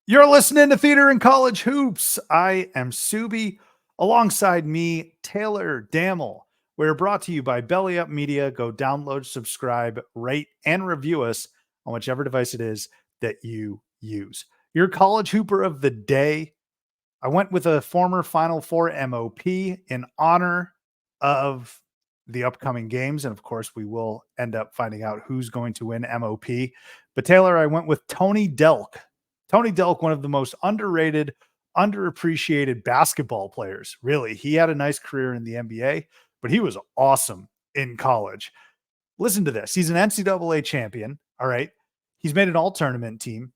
You're listening to Theater and College Hoops. I am Subbi. Alongside me, Taylor Dammel. We're brought to you by Belly Up Media. Go download, subscribe, rate, and review us on whichever device it is that you use. Your college hooper of the day. I went with a former Final Four MOP in honor of the upcoming games. And of course, we will end up finding out who's going to win MOP. But Taylor, I went with Tony Delk. Tony Delk, one of the most underrated, underappreciated basketball players. Really, he had a nice career in the NBA, but he was awesome in college. Listen to this. He's an NCAA champion. All right. He's made an all tournament team.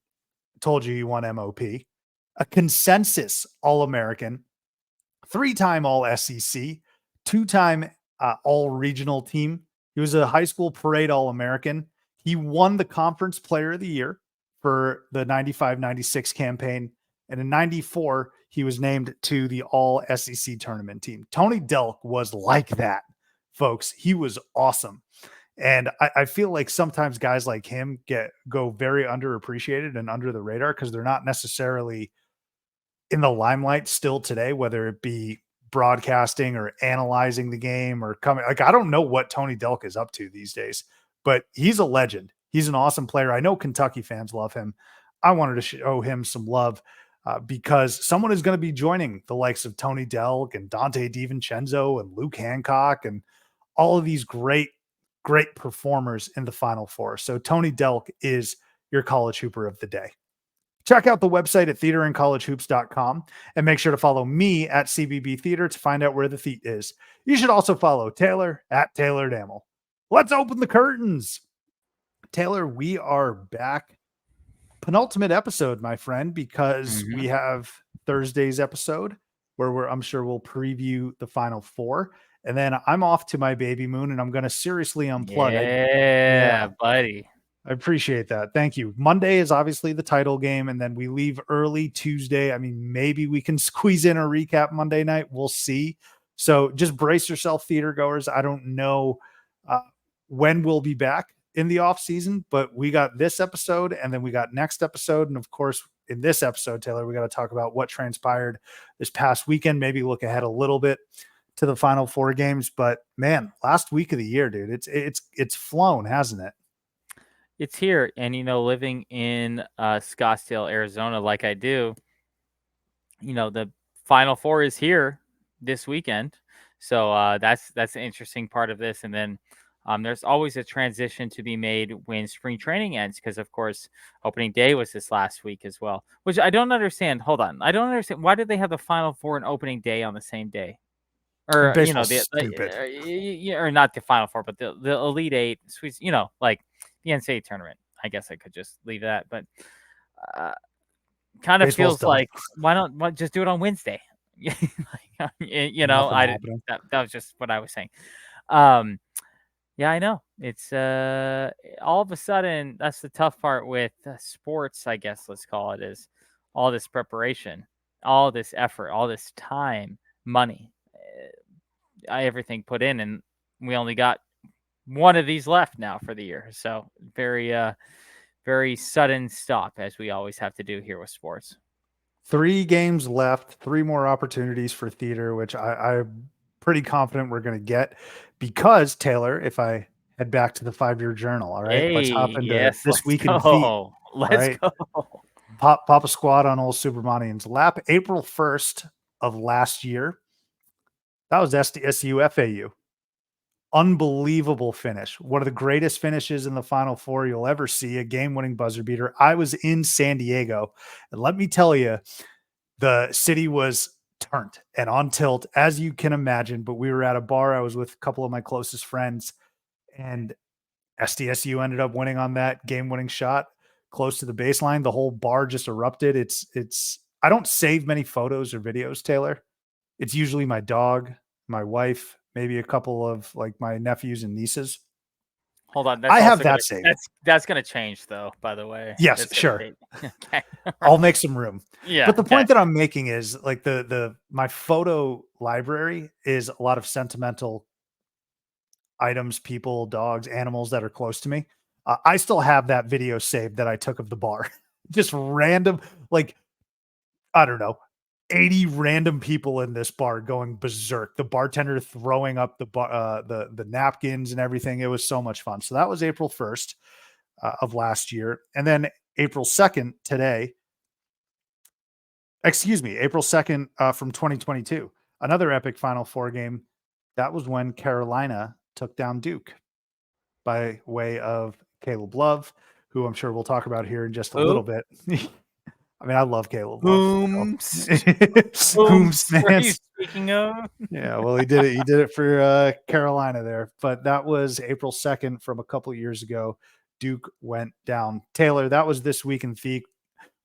Told you he won MOP, a consensus All-American, 3-time All-SEC, 2-time All-Regional team. He was a high school parade All-American. He won the Conference Player of the Year for the 95-96 campaign. And in 94, he was named to the All-SEC tournament team. Tony Delk was like that, folks. He was awesome. And I feel like sometimes guys like him go very underappreciated and under the radar because they're not necessarily in the limelight still today, whether it be broadcasting or analyzing the game or coming. Like, I don't know what Tony Delk is up to these days, but he's a legend. He's an awesome player. I know Kentucky fans love him. I wanted to show him some love because someone is going to be joining the likes of Tony Delk and Dante DiVincenzo and Luke Hancock and all of these great performers in the Final Four. So Tony Delk is your college hooper of the day. Check out the website at theaterandcollegehoops.com and make sure to follow me at CBB Theater to find out where the feet is. You should also follow Taylor at Taylor Dammel. Let's open the curtains. Taylor, we are back. Penultimate episode, my friend, because we have Thursday's episode where I'm sure we'll preview the Final Four. And then I'm off to my baby moon and I'm going to seriously unplug. Yeah, buddy. I appreciate that. Thank you. Monday is obviously the title game, and then we leave early Tuesday. I mean, maybe we can squeeze in a recap Monday night. We'll see. So just brace yourself, theater goers. I don't know when we'll be back in the off season, but we got this episode and then we got next episode. And of course, in this episode, Taylor, we got to talk about what transpired this past weekend, maybe look ahead a little bit to the Final Four games. But man, last week of the year, dude, it's flown, hasn't it? It's here. And, living in Scottsdale, Arizona, like I do, the Final Four is here this weekend. So that's the interesting part of this. And then there's always a transition to be made when spring training ends because, of course, opening day was this last week as well, which I don't understand. Hold on. I don't understand. Why did they have the Final Four and opening day on the same day? Or, stupid. Or not the Final Four, but the Elite Eight, like the NCAA tournament. I guess I could just leave that, but kind of feels like why just do it on Wednesday? That was just what I was saying. Yeah, I know. It's all of a sudden that's the tough part with sports. I guess let's call it is all this preparation, all this effort, all this time, money. Everything put in, and we only got one of these left now for the year. So very, very sudden stop, as we always have to do here with sports. 3 games left, 3 more opportunities for theater, which I'm pretty confident we're going to get because, Taylor, if I head back to the 5-year journal, all right, let's hop into this week in feet. Let's go. Pop a squad on old Subramanian's lap. April 1st of last year. That was SDSU FAU. Unbelievable finish. One of the greatest finishes in the Final Four you'll ever see, a game-winning buzzer beater. I was in San Diego, and let me tell you, the city was turned and on tilt, as you can imagine, but we were at a bar. I was with a couple of my closest friends, and SDSU ended up winning on that game-winning shot close to the baseline. The whole bar just erupted. I don't save many photos or videos, Taylor. It's usually my dog, my wife, maybe a couple of like my nephews and nieces. Hold on. I have that saved. That's going to change though, by the way. Yes, sure. Okay. I'll make some room. Yeah. But the point that I'm making is like my photo library is a lot of sentimental items, people, dogs, animals that are close to me. I still have that video saved that I took of the bar. just random, like, I don't know, 80 random people in this bar going berserk. The bartender throwing up the napkins and everything. It was so much fun. So that was April 1st of last year. And then April 2nd today, excuse me, April 2nd from 2022, another epic Final Four game. That was when Carolina took down Duke by way of Caleb Love, who I'm sure we'll talk about here in just a little bit. I mean, I love Caleb Love. Whomst, man. are you speaking of? Yeah, well, he did it. He did it for Carolina there, but that was April 2nd from a couple of years ago. Duke went down. Taylor, that was this week in Theek.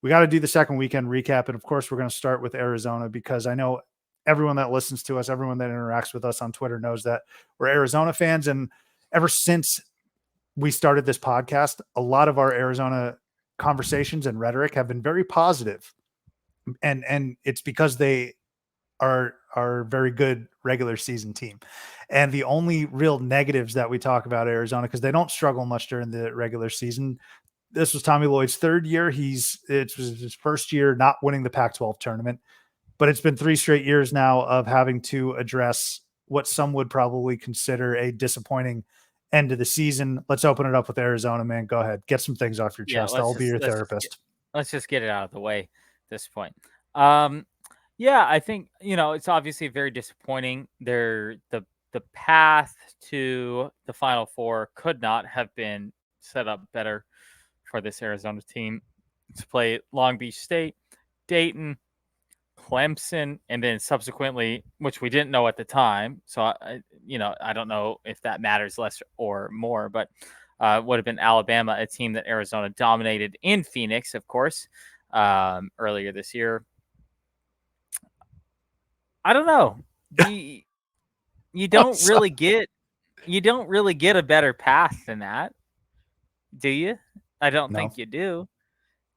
We got to do the second weekend recap, and of course, we're going to start with Arizona because I know everyone that listens to us, everyone that interacts with us on Twitter knows that we're Arizona fans, and ever since we started this podcast, a lot of our Arizona conversations and rhetoric have been very positive, and it's because they are very good regular season team. And the only real negatives that we talk about Arizona, because they don't struggle much during the regular season. This was Tommy Lloyd's third year. It was his first year not winning the Pac-12 tournament, but it's been 3 straight years now of having to address what some would probably consider a disappointing end of the season. Let's open it up with Arizona, man. Go ahead. Get some things off your chest. I'll be your therapist. Let's just get it out of the way at this point. Yeah, I think, it's obviously very disappointing. The path to the Final Four could not have been set up better for this Arizona team to play Long Beach State, Dayton, Clemson, and then subsequently, which we didn't know at the time. So, I don't know if that matters less or more, but would have been Alabama, a team that Arizona dominated in Phoenix, of course, earlier this year. I don't know. You don't really get a better path than that, do you? I don't think you do.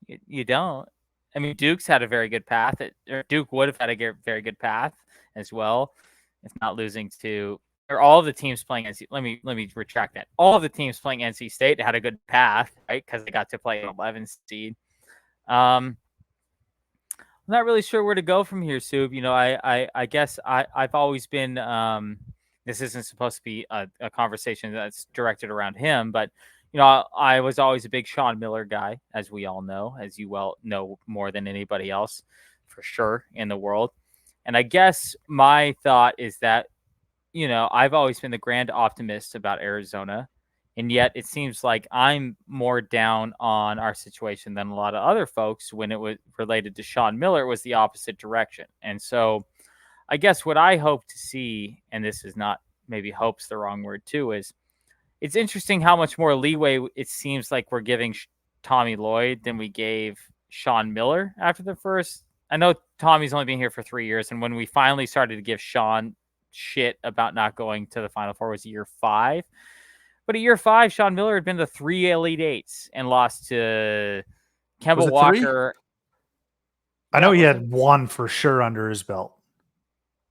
You don't. I mean, Duke's had a very good path. Duke would have had a very good path as well, if not losing to. Or all of the teams playing NC. Let me retract that. All of the teams playing NC State had a good path, right? Because they got to play an 11 seed. I'm not really sure where to go from here, Sub. I guess I've always been. This isn't supposed to be a conversation that's directed around him, but I was always a big Sean Miller guy, as we all know, as you well know more than anybody else, for sure, in the world. And I guess my thought is that I've always been the grand optimist about Arizona. And yet it seems like I'm more down on our situation than a lot of other folks. When it was related to Sean Miller, it was the opposite direction. And so I guess what I hope to see, and this is not, maybe hope's the wrong word too, is it's interesting how much more leeway it seems like we're giving Tommy Lloyd than we gave Sean Miller after the first. I know Tommy's only been here for 3 years. And when we finally started to give Sean shit about not going to the Final Four was year 5. But at year 5, Sean Miller had been to 3 Elite Eights and lost to Kemba Walker. 3? I know he had 1 for sure under his belt.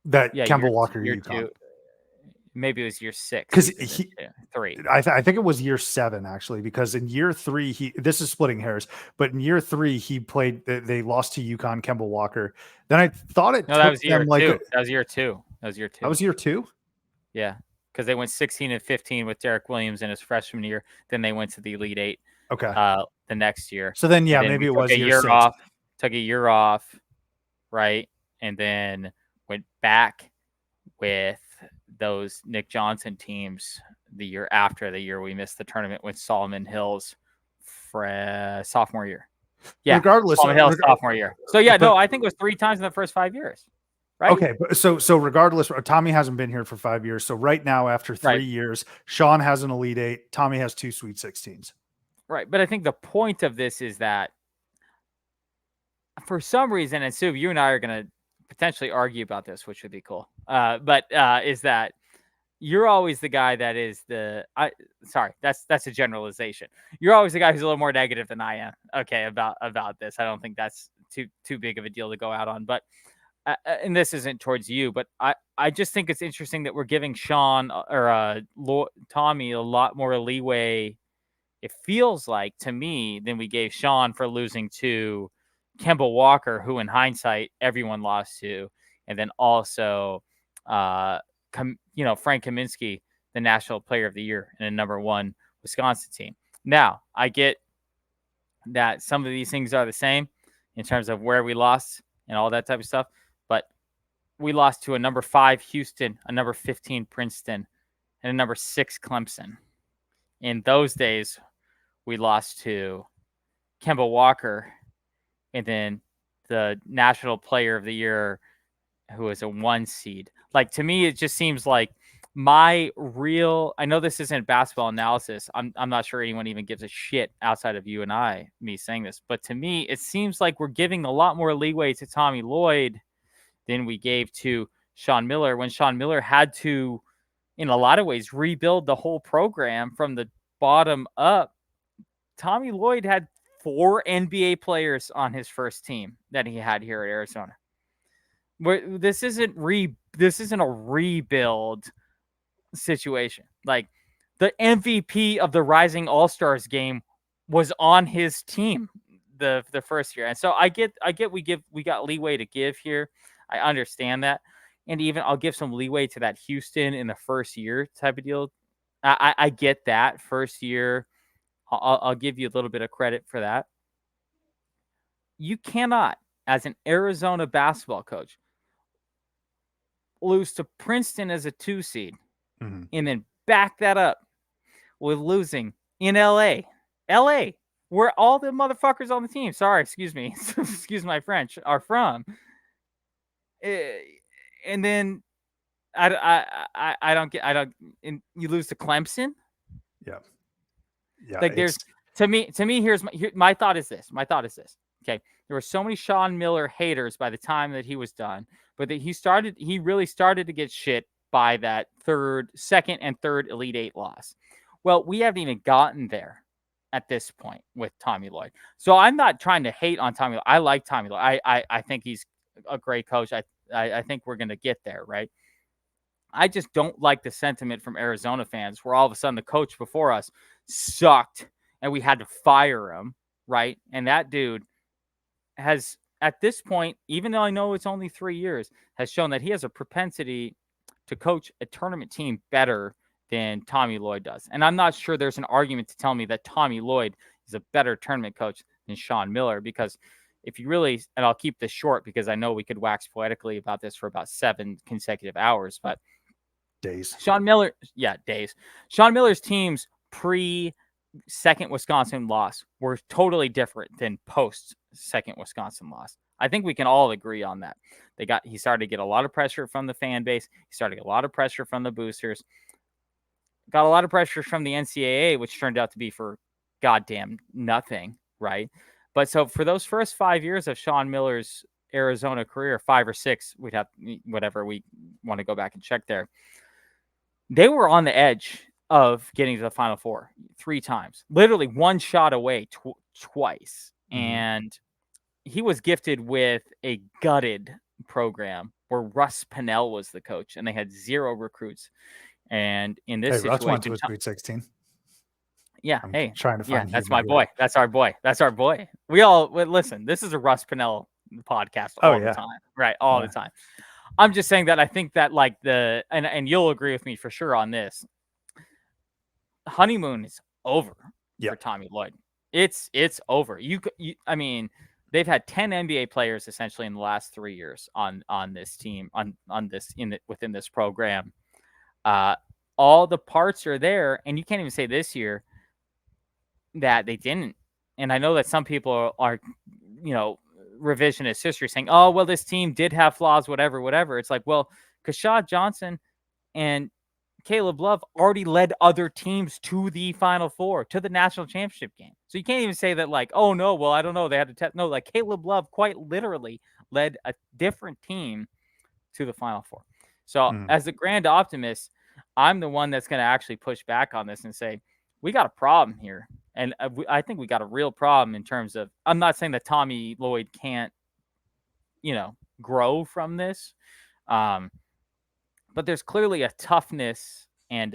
That Kemba Walker year UConn. 2. Maybe it was year 6. Because 3. I think it was year 7 actually. Because in year 3, this is splitting hairs, but in year 3 he played. They lost to UConn, Kemba Walker. Then I thought it. No, that was year 2. That was year 2. That was year 2. Yeah. Because they went 16-15 with Derek Williams in his freshman year. Then they went to the Elite Eight. Okay. The next year. So then, maybe it was a year 6. Off. Took a year off, right, and then went back with those Nick Johnson teams the year after, the year we missed the tournament with Solomon Hill's sophomore year. Yeah, regardless, Solomon Hill's sophomore year. So I think it was 3 times in the first 5 years. Right? Okay, so regardless, Tommy hasn't been here for 5 years. So right now, after 3 years, Sean has an Elite Eight. Tommy has 2 Sweet 16s. Right, but I think the point of this is that for some reason, and Sue, you and I are going to potentially argue about this, which would be cool. Is that you're always the guy that is that's a generalization. You're always the guy who's a little more negative than I am. Okay, about this. I don't think that's too big of a deal to go out on, but. And this isn't towards you, but I just think it's interesting that we're giving Sean or Tommy a lot more leeway it feels like to me than we gave Sean for losing to Kemba Walker, who in hindsight everyone lost to, and then also, Frank Kaminsky, the National Player of the Year and a #1 Wisconsin team. Now, I get that some of these things are the same in terms of where we lost and all that type of stuff, but we lost to a #5 Houston, a #15 Princeton, and a #6 Clemson. In those days, we lost to Kemba Walker, and then the National Player of the Year, who was a 1 seed. Like, to me, it just seems like I know this isn't basketball analysis. I'm not sure anyone even gives a shit outside of you and me saying this, but to me, it seems like we're giving a lot more leeway to Tommy Lloyd than we gave to Sean Miller, when Sean Miller had to, in a lot of ways, rebuild the whole program from the bottom up. Tommy Lloyd had 4 NBA players on his first team that he had here at Arizona. This isn't a rebuild situation. Like, the MVP of the Rising All-Stars game was on his team the first year. And so I get we got leeway to give here. I understand that. And even I'll give some leeway to that Houston in the first year type of deal. I get that first year. I'll give you a little bit of credit for that. You cannot, as an Arizona basketball coach, lose to Princeton as a 2 seed and then back that up with losing in LA, where all the motherfuckers on the team, sorry, excuse me, excuse my French, are from. And then I don't get, and you lose to Clemson. Yeah. Yeah. Like, there's, to me, here's my thought is this. Okay. There were so many Sean Miller haters by the time that he was done, but that he really started to get shit by that second and third Elite Eight loss. Well, we haven't even gotten there at this point with Tommy Lloyd. So I'm not trying to hate on Tommy Lloyd. I like Tommy Lloyd. I think he's a great coach. I think we're going to get there, right? I just don't like the sentiment from Arizona fans where all of a sudden the coach before us sucked and we had to fire him, right? And that dude has, at this point, even though I know it's only 3 years, has shown that he has a propensity to coach a tournament team better than Tommy Lloyd does. And I'm not sure there's an argument to tell me that Tommy Lloyd is a better tournament coach than Sean Miller, because if you really, and I'll keep this short because I know we could wax poetically about this for about 7 consecutive hours, but days. Sean Miller's teams pre-second Wisconsin loss were totally different than post-second Wisconsin loss. I think we can all agree on that. He started to get a lot of pressure from the fan base. He started to get a lot of pressure from the boosters. Got a lot of pressure from the NCAA, which turned out to be for goddamn nothing, right? But so for those first 5 years of Sean Miller's Arizona career, 5 or 6, we'd have whatever we want to go back and check there. They were on the edge of getting to the Final Four 3 times, literally 1 shot away twice. And he was gifted with a gutted program where Russ Pennell was the coach, and they had 0 recruits. And in this situation, Russ went to a Sweet 16. Yeah, I'm trying to find. That's my boy. That's our boy. We all listen. This is a Russ Pennell podcast all the time, right? All the time. I'm just saying that I think that, like, and you'll agree with me for sure on this. Honeymoon is over for Tommy Lloyd. It's over. I mean, they've had 10 NBA players essentially in the last 3 years on this team, within this program. All the parts are there, and you can't even say this year that they didn't. And I know that some people are revisionist history saying, oh, well, this team did have flaws, whatever. It's like, well, Kashad Johnson and Caleb Love already led other teams to the Final Four, to the national championship game. So you can't even say that, like, oh, no, well, I don't know. They had to test. No, like, Caleb Love quite literally led a different team to the Final Four. So as the grand optimist, I'm the one that's going to actually push back on this and say, we got a problem here. And I think we got a real problem in terms of, I'm not saying that Tommy Lloyd can't, grow from this. But there's clearly a toughness and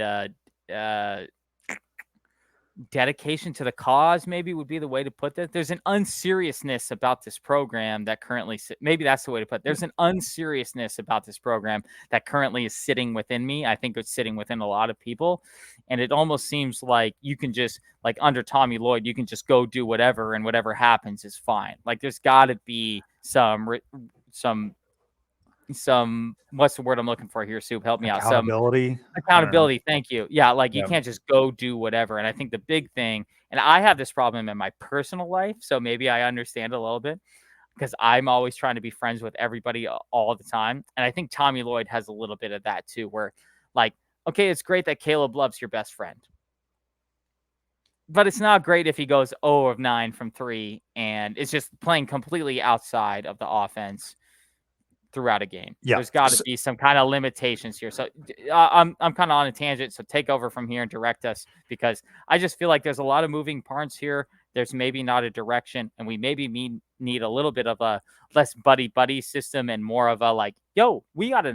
dedication to the cause maybe would be the way to put that. There's an unseriousness about this program that currently maybe that's the way to put it. There's an unseriousness about this program that currently is sitting within me. I think it's sitting within a lot of people, and it almost seems like you can just, like, under Tommy Lloyd, you can just go do whatever and whatever happens is fine. Like, there's got to be some what's the word I'm looking for here, Soup? Help me out. Some Accountability. accountability. Thank you. Yeah, like, you Yeah. can't just go do whatever. And I think the big thing, and I have this problem in my personal life, so maybe I understand a little bit because I'm always trying to be friends with everybody all the time. And I think Tommy Lloyd has a little bit of that too, where, like, okay, it's great that Caleb Love's your best friend, but it's not great if he goes 0 of 9 from 3 and it's just playing completely outside of the offense throughout a game. Yeah. There's got to be some kind of limitations here. So I'm kind of on a tangent. So take over from here and direct us, because I just feel like there's a lot of moving parts here. There's maybe not a direction, and we maybe need a little bit of a less buddy system and more of a, like, yo, we got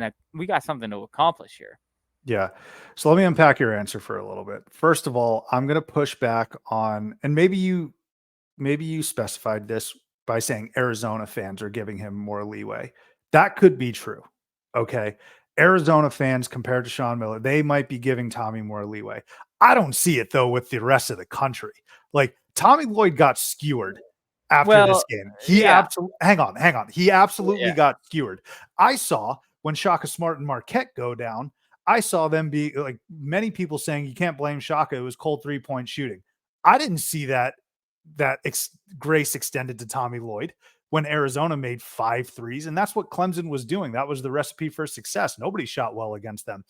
something to accomplish here. Yeah. So let me unpack your answer for a little bit. First of all, I'm going to push back on, and maybe you specified this by saying Arizona fans are giving him more leeway. That could be true. Okay. Arizona fans compared to Sean Miller, they might be giving Tommy more leeway. I don't see it though with the rest of the country. Like, Tommy Lloyd got skewered after this game. He absolutely hang on. He absolutely got skewered. I saw when Shaka Smart and Marquette go down, I saw them be like, many people saying you can't blame Shaka. It was cold 3-point shooting. I didn't see that grace extended to Tommy Lloyd when Arizona made 5 threes. And that's what Clemson was doing. That was the recipe for success. Nobody shot well against them.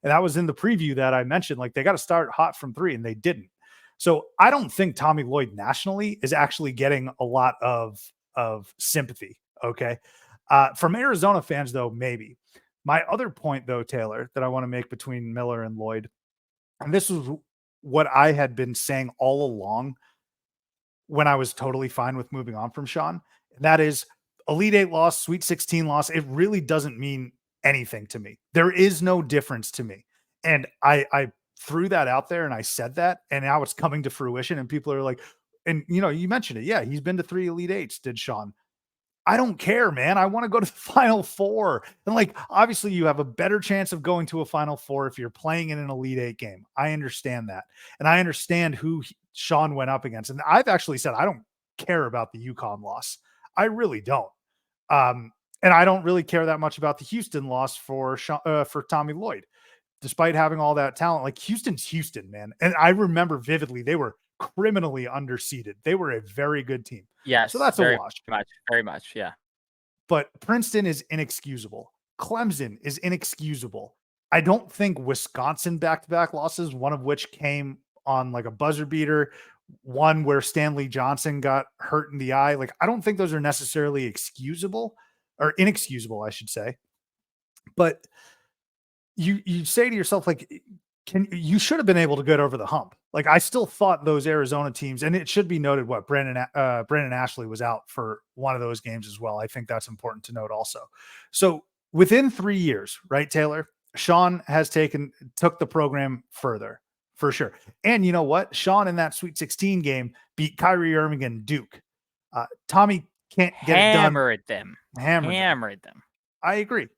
And that was in the preview that I mentioned. Like, they got to start hot from 3, and they didn't. So I don't think Tommy Lloyd nationally is actually getting a lot of sympathy. Okay. From Arizona fans, though, maybe. My other point, though, Taylor, that I want to make between Miller and Lloyd, and this was what I had been saying all along when I was totally fine with moving on from Sean, and that is Elite 8 loss, Sweet 16 loss. It really doesn't mean anything to me. There is no difference to me. And I threw that out there and I said that, and now it's coming to fruition, and people are like, and you mentioned it. Yeah, he's been to 3 Elite 8s, did Sean. I don't care, man. I want to go to the Final Four. And, like, obviously you have a better chance of going to a Final Four if you're playing in an Elite 8 game. I understand that. And I understand who Sean went up against. And I've actually said I don't care about the UConn loss. I really don't. And I don't really care that much about the Houston loss for Tommy Lloyd, despite having all that talent. Like, Houston's Houston, man. And I remember vividly, they were criminally underseeded. They were a very good team. Yes. So that's a wash. Very much. Yeah. But Princeton is inexcusable. Clemson is inexcusable. I don't think Wisconsin back-to-back losses, one of which came on like a buzzer beater, one where Stanley Johnson got hurt in the eye. Like, I don't think those are necessarily excusable, or inexcusable, I should say. But you say to yourself, like, you should have been able to get over the hump. Like, I still thought those Arizona teams, and it should be noted what Brandon Ashley was out for one of those games as well. I think that's important to note also. So within 3 years, right, Taylor, Sean has took the program further for sure. And you know what? Sean in that Sweet 16 game beat Kyrie Irving and Duke. Tommy can't get it done. Hammered them. I agree.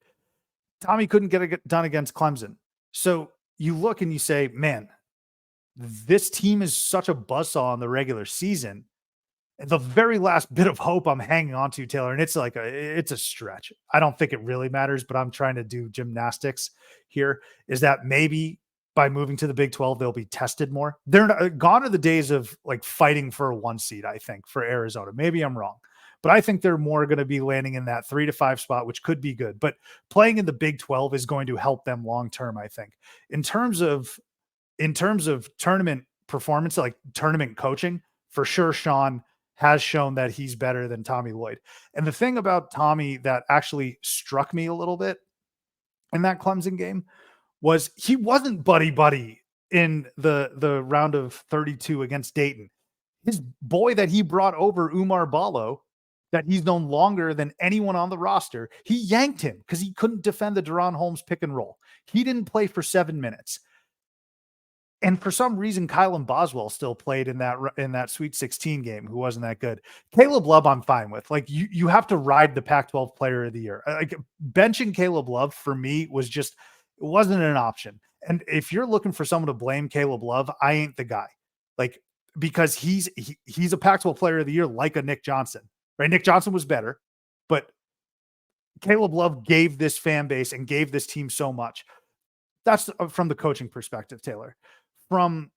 Tommy couldn't get it done against Clemson. So you look and you say, man, this team is such a buzzsaw in the regular season. The very last bit of hope I'm hanging on to, Taylor, and it's a stretch. I don't think it really matters, but I'm trying to do gymnastics here, is that maybe by moving to the Big 12, they'll be tested more. They're not, gone are the days of like fighting for a 1 seed, I think, for Arizona. Maybe I'm wrong, but I think they're more going to be landing in that 3 to 5 spot, which could be good. But playing in the Big 12 is going to help them long term, I think. In terms of tournament performance, like tournament coaching, for sure, Sean has shown that he's better than Tommy Lloyd. And the thing about Tommy that actually struck me a little bit in that Clemson game was he wasn't buddy in the round of 32 against Dayton. His boy that he brought over, Umar Ballo, that he's known longer than anyone on the roster, he yanked him because he couldn't defend the Deron Holmes pick and roll. He didn't play for 7 minutes. And for some reason, Kylan Boswell still played in that Sweet 16 game, who wasn't that good. Caleb Love, I'm fine with. Like you have to ride the Pac-12 Player of the Year. Like benching Caleb Love for me was just it wasn't an option. And if you're looking for someone to blame Caleb Love, I ain't the guy. Like because he's a Pac-12 Player of the Year, like a Nick Johnson. Right? Nick Johnson was better, but Caleb Love gave this fan base and gave this team so much. That's from the coaching perspective, Taylor. From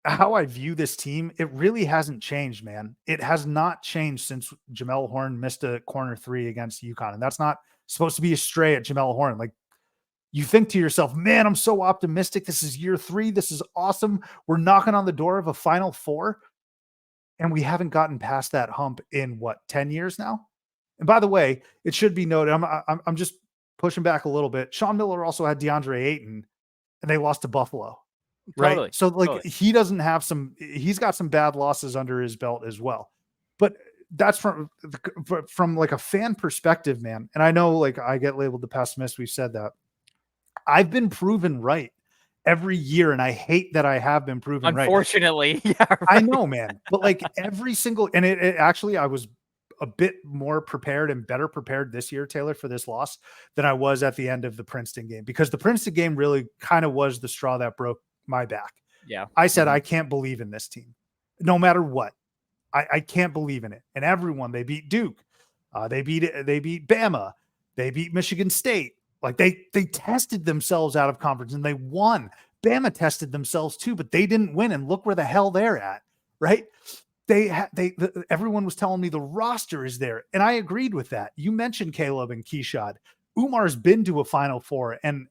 how I view this team, it really hasn't changed, man. It has not changed since Jamel Horn missed a corner three against UConn. And that's not supposed to be a stray at Jamel Horn. Like you think to yourself, man, I'm so optimistic. This is year 3. This is awesome. We're knocking on the door of a Final Four. And we haven't gotten past that hump in 10 years now? And by the way, it should be noted, I'm just pushing back a little bit. Sean Miller also had DeAndre Ayton and they lost to Buffalo. Right. Totally. So like he doesn't have he's got some bad losses under his belt as well. But that's from like a fan perspective, man. And I know like I get labeled the pessimist. We've said that. I've been proven right every year. And I hate that I have been proven right. Unfortunately. Yeah, right. I know, man. But like every single, and it actually, I was a bit more prepared and better prepared this year, Taylor, for this loss than I was at the end of the Princeton game, because the Princeton game really kind of was the straw that broke my back. Yeah. I said, I can't believe in this team, no matter what. I can't believe in it. And everyone, they beat Duke. They beat Bama. They beat Michigan State. Like they tested themselves out of conference and they won. Bama tested themselves too, but they didn't win. And look where the hell they're at. Right. Everyone was telling me the roster is there. And I agreed with that. You mentioned Caleb and Keshad. Umar's been to a Final Four and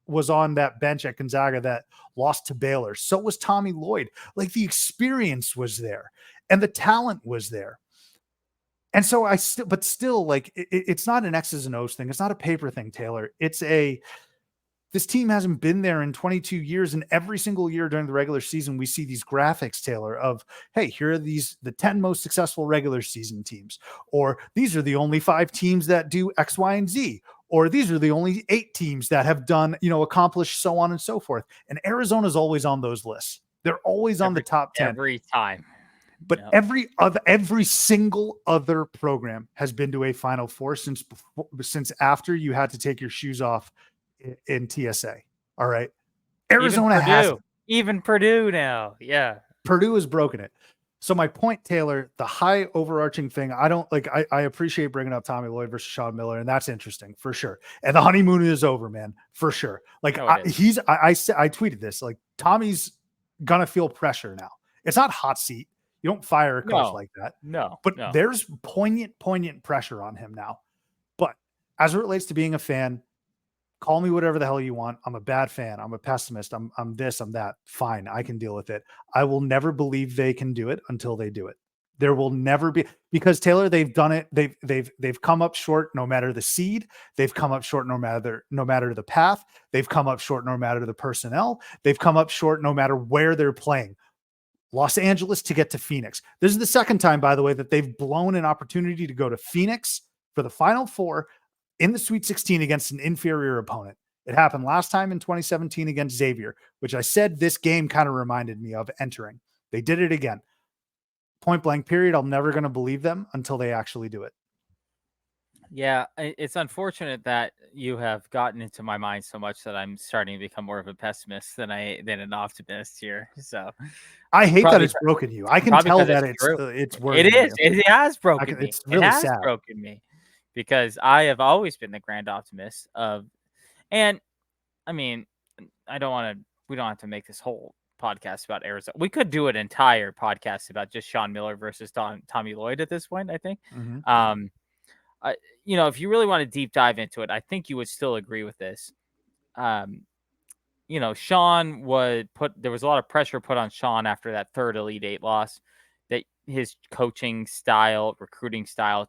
was on that bench at Gonzaga that lost to Baylor. So was Tommy Lloyd. Like the experience was there and the talent was there. And so but still like it's not an X's and O's thing. It's not a paper thing, Taylor. This team hasn't been there in 22 years. And every single year during the regular season, we see these graphics, Taylor, of, hey, here are the 10 most successful regular season teams, or these are the only 5 teams that do X, Y, and Z, or these are the only 8 teams that have done, accomplished so on and so forth. And Arizona's always on those lists. They're always on the top 10 every time. But every single other program has been to a Final Four since after you had to take your shoes off in TSA. All right. Arizona has even Purdue now. Yeah. Purdue has broken it. So my point, Taylor, the high overarching thing, I appreciate bringing up Tommy Lloyd versus Sean Miller, and that's interesting for sure. And the honeymoon is over, man, for sure. Like I tweeted this, like Tommy's gonna feel pressure now. It's not hot seat. You don't fire a coach like that. But there's poignant pressure on him now. But as it relates to being a fan, call me whatever the hell you want. I'm a bad fan. I'm a pessimist. I'm this, I'm that. Fine. I can deal with it. I will never believe they can do it until they do it. There will never be, because Taylor, they've done it. They've come up short no matter the seed. They've come up short no matter the path. They've come up short no matter the personnel. They've come up short no matter where they're playing. Los Angeles to get to Phoenix. This is the second time, by the way, that they've blown an opportunity to go to Phoenix for the Final Four in the Sweet 16 against an inferior opponent. It happened last time in 2017 against Xavier, which I said this game kind of reminded me of entering. They did it again. Point blank period. I'm never going to believe them until they actually do it. Yeah, it's unfortunate that you have gotten into my mind so much that I'm starting to become more of a pessimist than an optimist here. So I hate that it's broken you. I can tell that it's working. It is. It has broken me. It's really sad. Broken me because I have always been the grand optimist and I mean, we don't have to make this whole podcast about Arizona. We could do an entire podcast about just Sean Miller versus Tommy Lloyd at this point, I think. Mm-hmm. If you really want to deep dive into it, I think you would still agree with this. Sean there was a lot of pressure put on Sean after that third Elite Eight loss, that his coaching style, recruiting style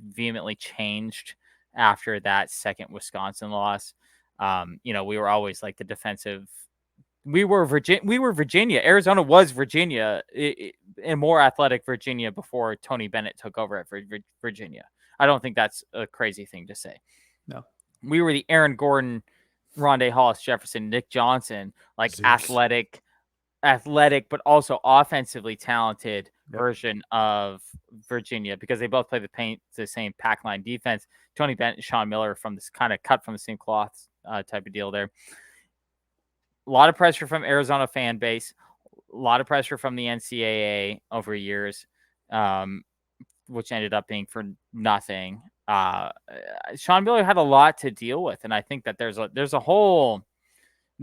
vehemently changed after that second Wisconsin loss. We were always like the defensive. We were Virginia. Arizona was Virginia, a more athletic Virginia before Tony Bennett took over at Virginia. I don't think that's a crazy thing to say. No. We were the Aaron Gordon Rondé Hollis Jefferson, Nick Johnson, like Zeus. athletic, but also offensively talented Yep. version of Virginia, because they both play the same pack line defense. Tony Bennett and Sean Miller from this kind of cut from the same cloth type of deal there. A lot of pressure from Arizona fan base, a lot of pressure from the NCAA over years, which ended up being for nothing. Sean Miller had a lot to deal with, and I think that there's a whole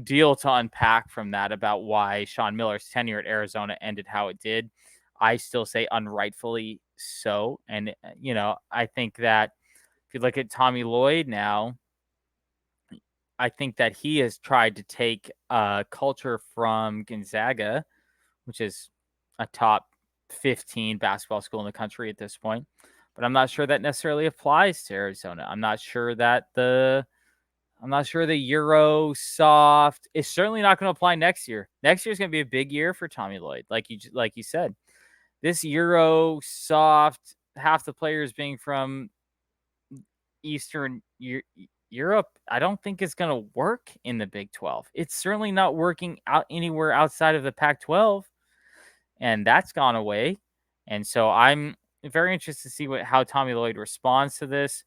deal to unpack from that about why Sean Miller's tenure at Arizona ended how it did. I still say unrightfully so. And, I think that if you look at Tommy Lloyd now, I think that he has tried to take culture from Gonzaga, which is a top 15 basketball school in the country at this point. But I'm not sure that necessarily applies to Arizona. I'm not sure the Euro soft is certainly not going to apply next year. Next year is going to be a big year for Tommy Lloyd, like you said. This Euro soft, half the players being from Eastern Europe, I don't think it's going to work in the Big 12. It's certainly not working out anywhere outside of the Pac-12, and that's gone away. And so I'm very interested to see how Tommy Lloyd responds to this.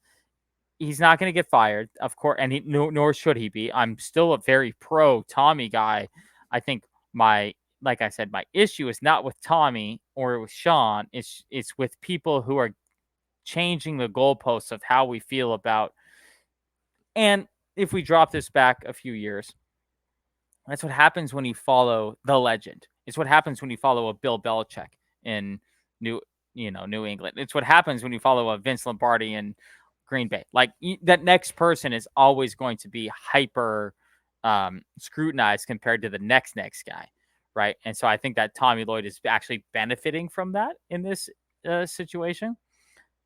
He's not going to get fired, of course, and nor should he be. I'm still a very pro Tommy guy. I think like I said, my issue is not with Tommy or with Sean. It's with people who are changing the goalposts of how we feel about. And if we drop this back a few years, that's what happens when you follow the legend. It's what happens when you follow a Bill Belichick in New England. It's what happens when you follow a Vince Lombardi in Green Bay. Like, that next person is always going to be hyper scrutinized compared to the next guy, right? And so I think that Tommy Lloyd is actually benefiting from that in this situation,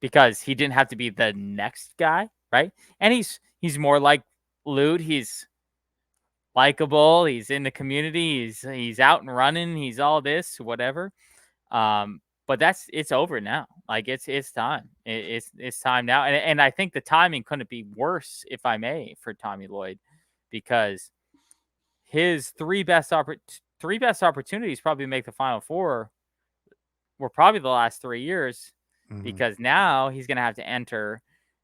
because he didn't have to be the next guy, right? And he's more like Lude. He's likable. He's in the community. He's out and running. He's all this, whatever. But it's over now. Like, it's time. It's time now. And I think the timing couldn't be worse, if I may, for Tommy Lloyd, because his three best opportunities probably to make the Final Four were probably the last 3 years, because now he's going to have to enter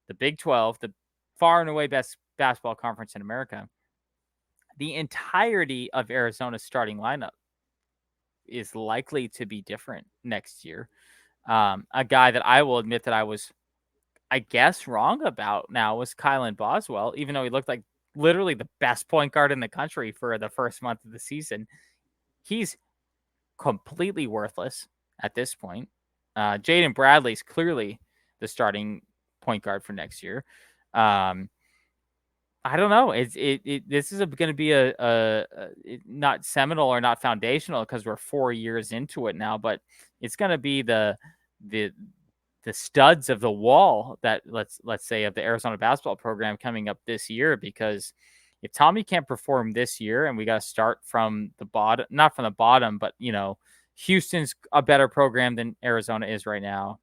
the Big 12, the far and away best basketball conference in America. The entirety of Arizona's starting lineup is likely to be different next year. A guy that I will admit that I was, I guess, wrong about now was Kylan Boswell, even though he looked like literally the best point guard in the country for the first month of the season. He's completely worthless at this point. Jaden Bradley's clearly the starting point guard for next year. I don't know. This is going to be a not seminal or not foundational, because we're 4 years into it now, but it's going to be the studs of the wall that let's say of the Arizona basketball program coming up this year. Because if Tommy can't perform this year, and we got to start from the bottom, not from the bottom, but Houston's a better program than Arizona is right now.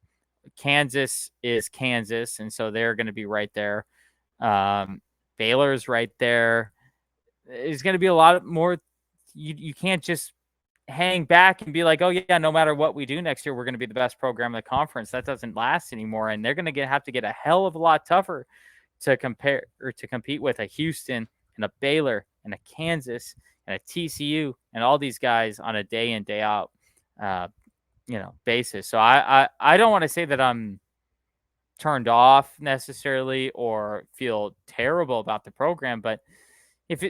Kansas is Kansas, and so they're going to be right there. Baylor's right there. There's going to be a lot more. You can't just hang back and be like, oh yeah, no matter what we do next year, we're going to be the best program in the conference. That doesn't last anymore, and they're going to have to get a hell of a lot tougher to compare or to compete with a Houston and a Baylor and a Kansas and a TCU and all these guys on a day in, day out basis. So I don't want to say that I'm turned off necessarily or feel terrible about the program, but if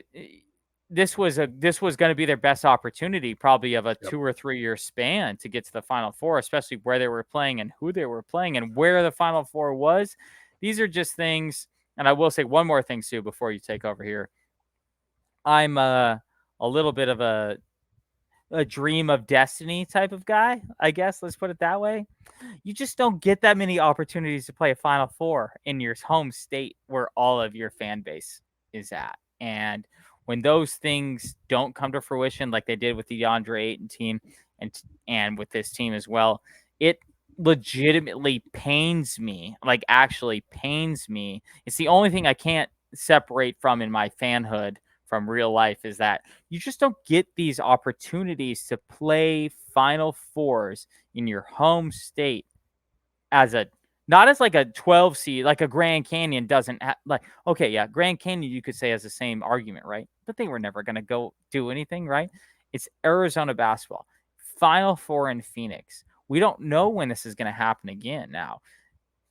this was going to be their best opportunity, probably of a 2 or 3 year span, to get to the Final Four, especially where they were playing and who they were playing and where the Final Four was. These are just things. And I will say one more thing, Sue, before you take over here. I'm a little bit of a dream of destiny type of guy, I guess. Let's put it that way. You just don't get that many opportunities to play a Final Four in your home state where all of your fan base is at. And when those things don't come to fruition, like they did with the DeAndre Ayton team and with this team as well, it legitimately pains me, like actually pains me. It's the only thing I can't separate from in my fanhood from real life is that you just don't get these opportunities to play Final Fours in your home state as a not as like a 12 seed, like a Grand Canyon doesn't like, okay, yeah, Grand Canyon, you could say has the same argument, right? But they were never going to go do anything, right? It's Arizona basketball, Final Four in Phoenix. We don't know when this is going to happen again now.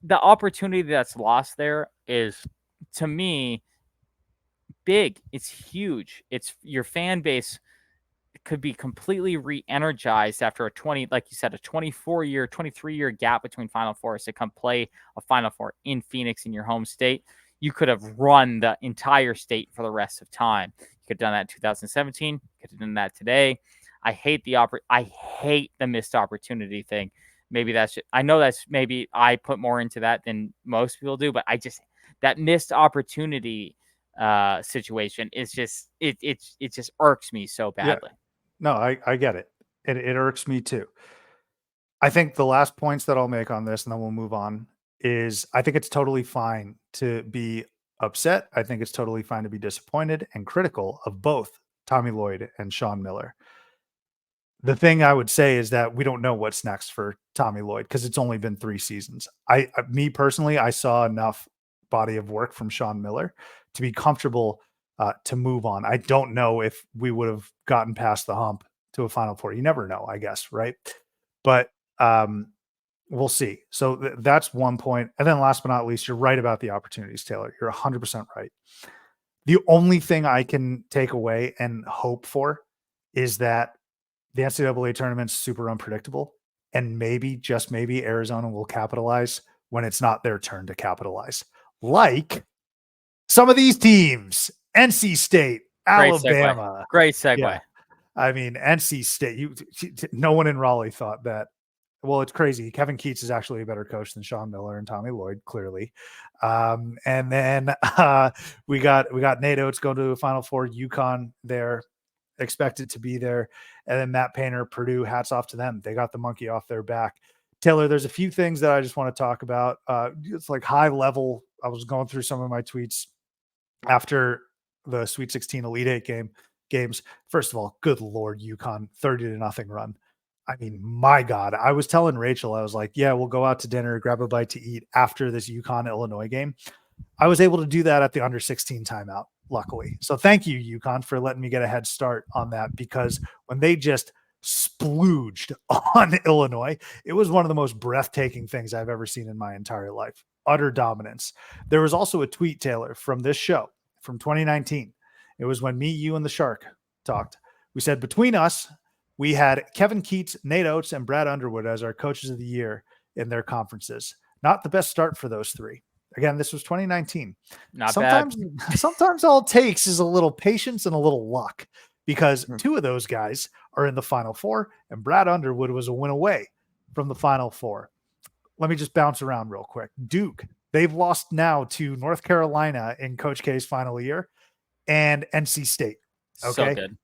The opportunity that's lost there is, to me, big. It's huge. It's your fan base could be completely re-energized after a 20, like you said, a 24-year, 23-year gap between Final Fours to come play a Final Four in Phoenix in your home state. You could have run the entire state for the rest of time. You could have done that in 2017. You could have done that today. I hate the missed opportunity thing. Maybe I know that's maybe I put more into that than most people do, but that missed opportunity situation is just it just irks me so Yeah. badly. No, I get it. It irks me too. I think the last points that I'll make on this, and then we'll move on, is I think it's totally fine to be upset. I think it's totally fine to be disappointed and critical of both Tommy Lloyd and Sean Miller. The thing I would say is that we don't know what's next for Tommy Lloyd because it's only been 3 seasons. Me personally, I saw enough body of work from Sean Miller to be comfortable to move on. I don't know if we would have gotten past the hump to a Final Four. You never know, I guess, right? But we'll see. So that's one point. And then last but not least, you're right about the opportunities, Taylor. You're 100% right. The only thing I can take away and hope for is that the NCAA tournament's super unpredictable, and maybe, just maybe, Arizona will capitalize when it's not their turn to capitalize. Like some of these teams, NC State, Alabama. Great segue. Yeah. I mean, NC State, no one in Raleigh thought that. Well, it's crazy. Kevin Keats is actually a better coach than Sean Miller and Tommy Lloyd, clearly. And then we got Nate Oates going to the Final Four. UConn there, expected to be there. And then Matt Painter, Purdue, hats off to them. They got the monkey off their back. Taylor, there's a few things that I just want to talk about. It's like high level. I was going through some of my tweets after the Sweet 16 Elite Eight games. First of all, good Lord, UConn 30-0 run. I mean, my God, I was telling Rachel, I was like, yeah, we'll go out to dinner, grab a bite to eat after this UConn Illinois game. I was able to do that at the under 16 timeout, luckily. So thank you, UConn, for letting me get a head start on that, because when they just splooged on Illinois, it was one of the most breathtaking things I've ever seen in my entire life. Utter dominance. There was also a tweet, Taylor, from this show from 2019. It was when me, you, and the Shark talked. We said between us, we had Kevin Keats, Nate Oates, and Brad Underwood as our coaches of the year in their conferences. Not the best start for those three. Again, this was 2019. Sometimes all it takes is a little patience and a little luck, because two of those guys are in the Final Four, and Brad Underwood was a win away from the Final Four. Let me just bounce around real quick. Duke, they've lost now to North Carolina in Coach K's final year, and NC State. Okay. So good.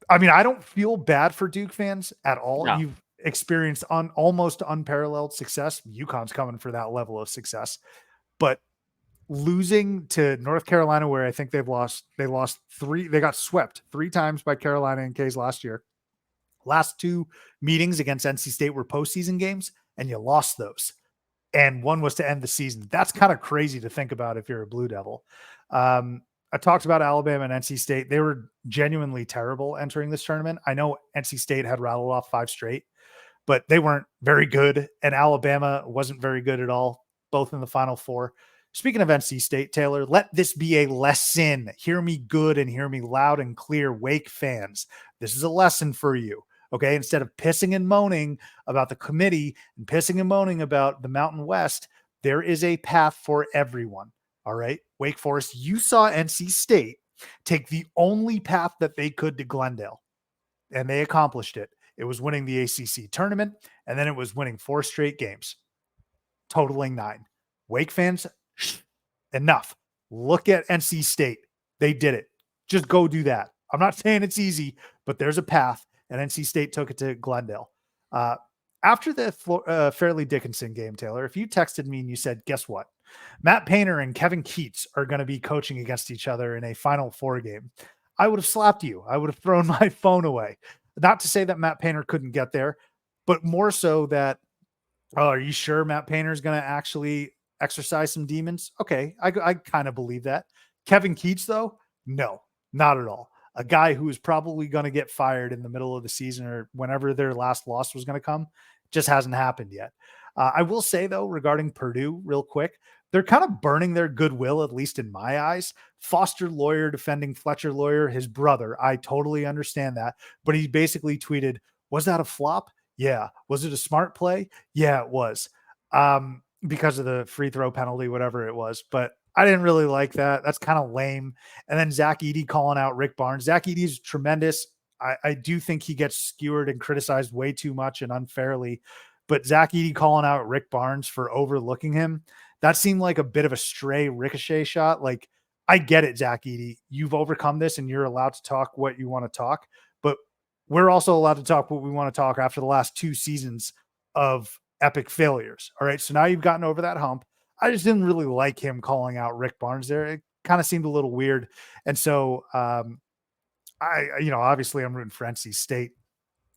I mean, I don't feel bad for Duke fans at all. No. You've experienced almost unparalleled success. UConn's coming for that level of success, but losing to North Carolina, where I think they lost three, they got swept 3 times by Carolina and K's last year. Last 2 meetings against NC State were postseason games, and you lost those. And one was to end the season. That's kind of crazy to think about if you're a Blue Devil. I talked about Alabama and NC State. They were genuinely terrible entering this tournament. I know NC State had rattled off 5 straight, but they weren't very good. And Alabama wasn't very good at all, both in the Final Four. Speaking of NC State, Taylor, let this be a lesson. Hear me good and hear me loud and clear, Wake fans. This is a lesson for you. Okay. Instead of pissing and moaning about the committee and pissing and moaning about the Mountain West, there is a path for everyone. All right. Wake Forest, you saw NC State take the only path that they could to Glendale, and they accomplished it. It was winning the ACC tournament, and then it was winning 4 straight games, totaling 9. Wake fans, enough. Look at NC State. They did it. Just go do that. I'm not saying it's easy, but there's a path, and NC State took it to Glendale. After the Fairleigh Dickinson game, Taylor, if you texted me and you said, guess what? Matt Painter and Kevin Keats are going to be coaching against each other in a Final Four game. I would have slapped you. I would have thrown my phone away. Not to say that Matt Painter couldn't get there, but more so that, oh, are you sure Matt Painter is going to actually exercise some demons? Okay, I kind of believe that. Kevin Keats, though, no, not at all. A guy who is probably going to get fired in the middle of the season or whenever their last loss was going to come, just hasn't happened yet. I will say, though, regarding Purdue, real quick, they're kind of burning their goodwill, at least in my eyes. Foster Loyer defending Fletcher Loyer, his brother. I totally understand that. But he basically tweeted, was that a flop? Yeah. Was it a smart play? Yeah, it was. Because of the free throw penalty, whatever it was. But I didn't really like that. That's kind of lame. And then Zach Edey calling out Rick Barnes. Zach Edey's tremendous. I do think he gets skewered and criticized way too much and unfairly. But Zach Edey calling out Rick Barnes for overlooking him, that seemed like a bit of a stray ricochet shot. Like, I get it, Zach Edey. You've overcome this and you're allowed to talk what you want to talk. But we're also allowed to talk what we want to talk after the last 2 seasons of epic failures. All right. So now you've gotten over that hump. I just didn't really like him calling out Rick Barnes there. It kind of seemed a little weird. And so, obviously I'm rooting for NC State.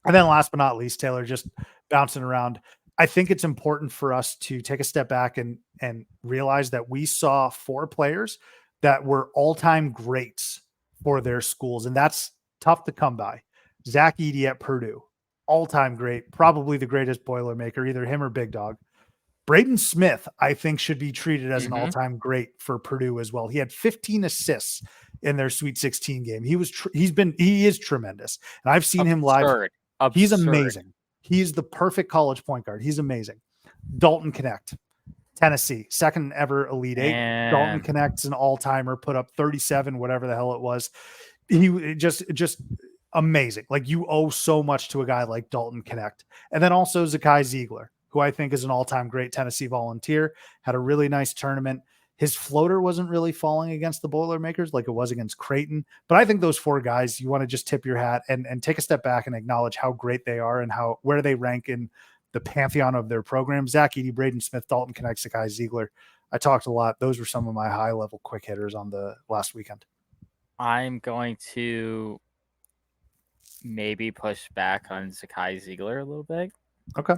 And then last but not least, Taylor, just bouncing around. I think it's important for us to take a step back and realize that we saw 4 players that were all-time greats for their schools. And that's tough to come by. Zach Edey at Purdue, all-time great, probably the greatest Boilermaker, either him or Big Dog. Braden Smith, I think, should be treated as an all-time great for Purdue as well. He had 15 assists in their Sweet 16 game. He is tremendous. And I've seen him live. He's amazing. He's the perfect college point guard. He's amazing. Dalton Connect, Tennessee, second ever Elite Eight. Dalton Connect's an all-timer, put up 37, whatever the hell it was. He just amazing. Like, you owe so much to a guy like Dalton Connect. And then also Zakai Ziegler, who I think is an all-time great Tennessee Volunteer, had a really nice tournament. His floater wasn't really falling against the Boilermakers like it was against Creighton. But I think those 4 guys, you want to just tip your hat and take a step back and acknowledge how great they are and where they rank in the pantheon of their program. Zach Edey, Braden Smith, Dalton Connect, Zakai Ziegler. I talked a lot. Those were some of my high-level quick hitters on the last weekend. I'm going to maybe push back on Zakai Ziegler a little bit. Okay.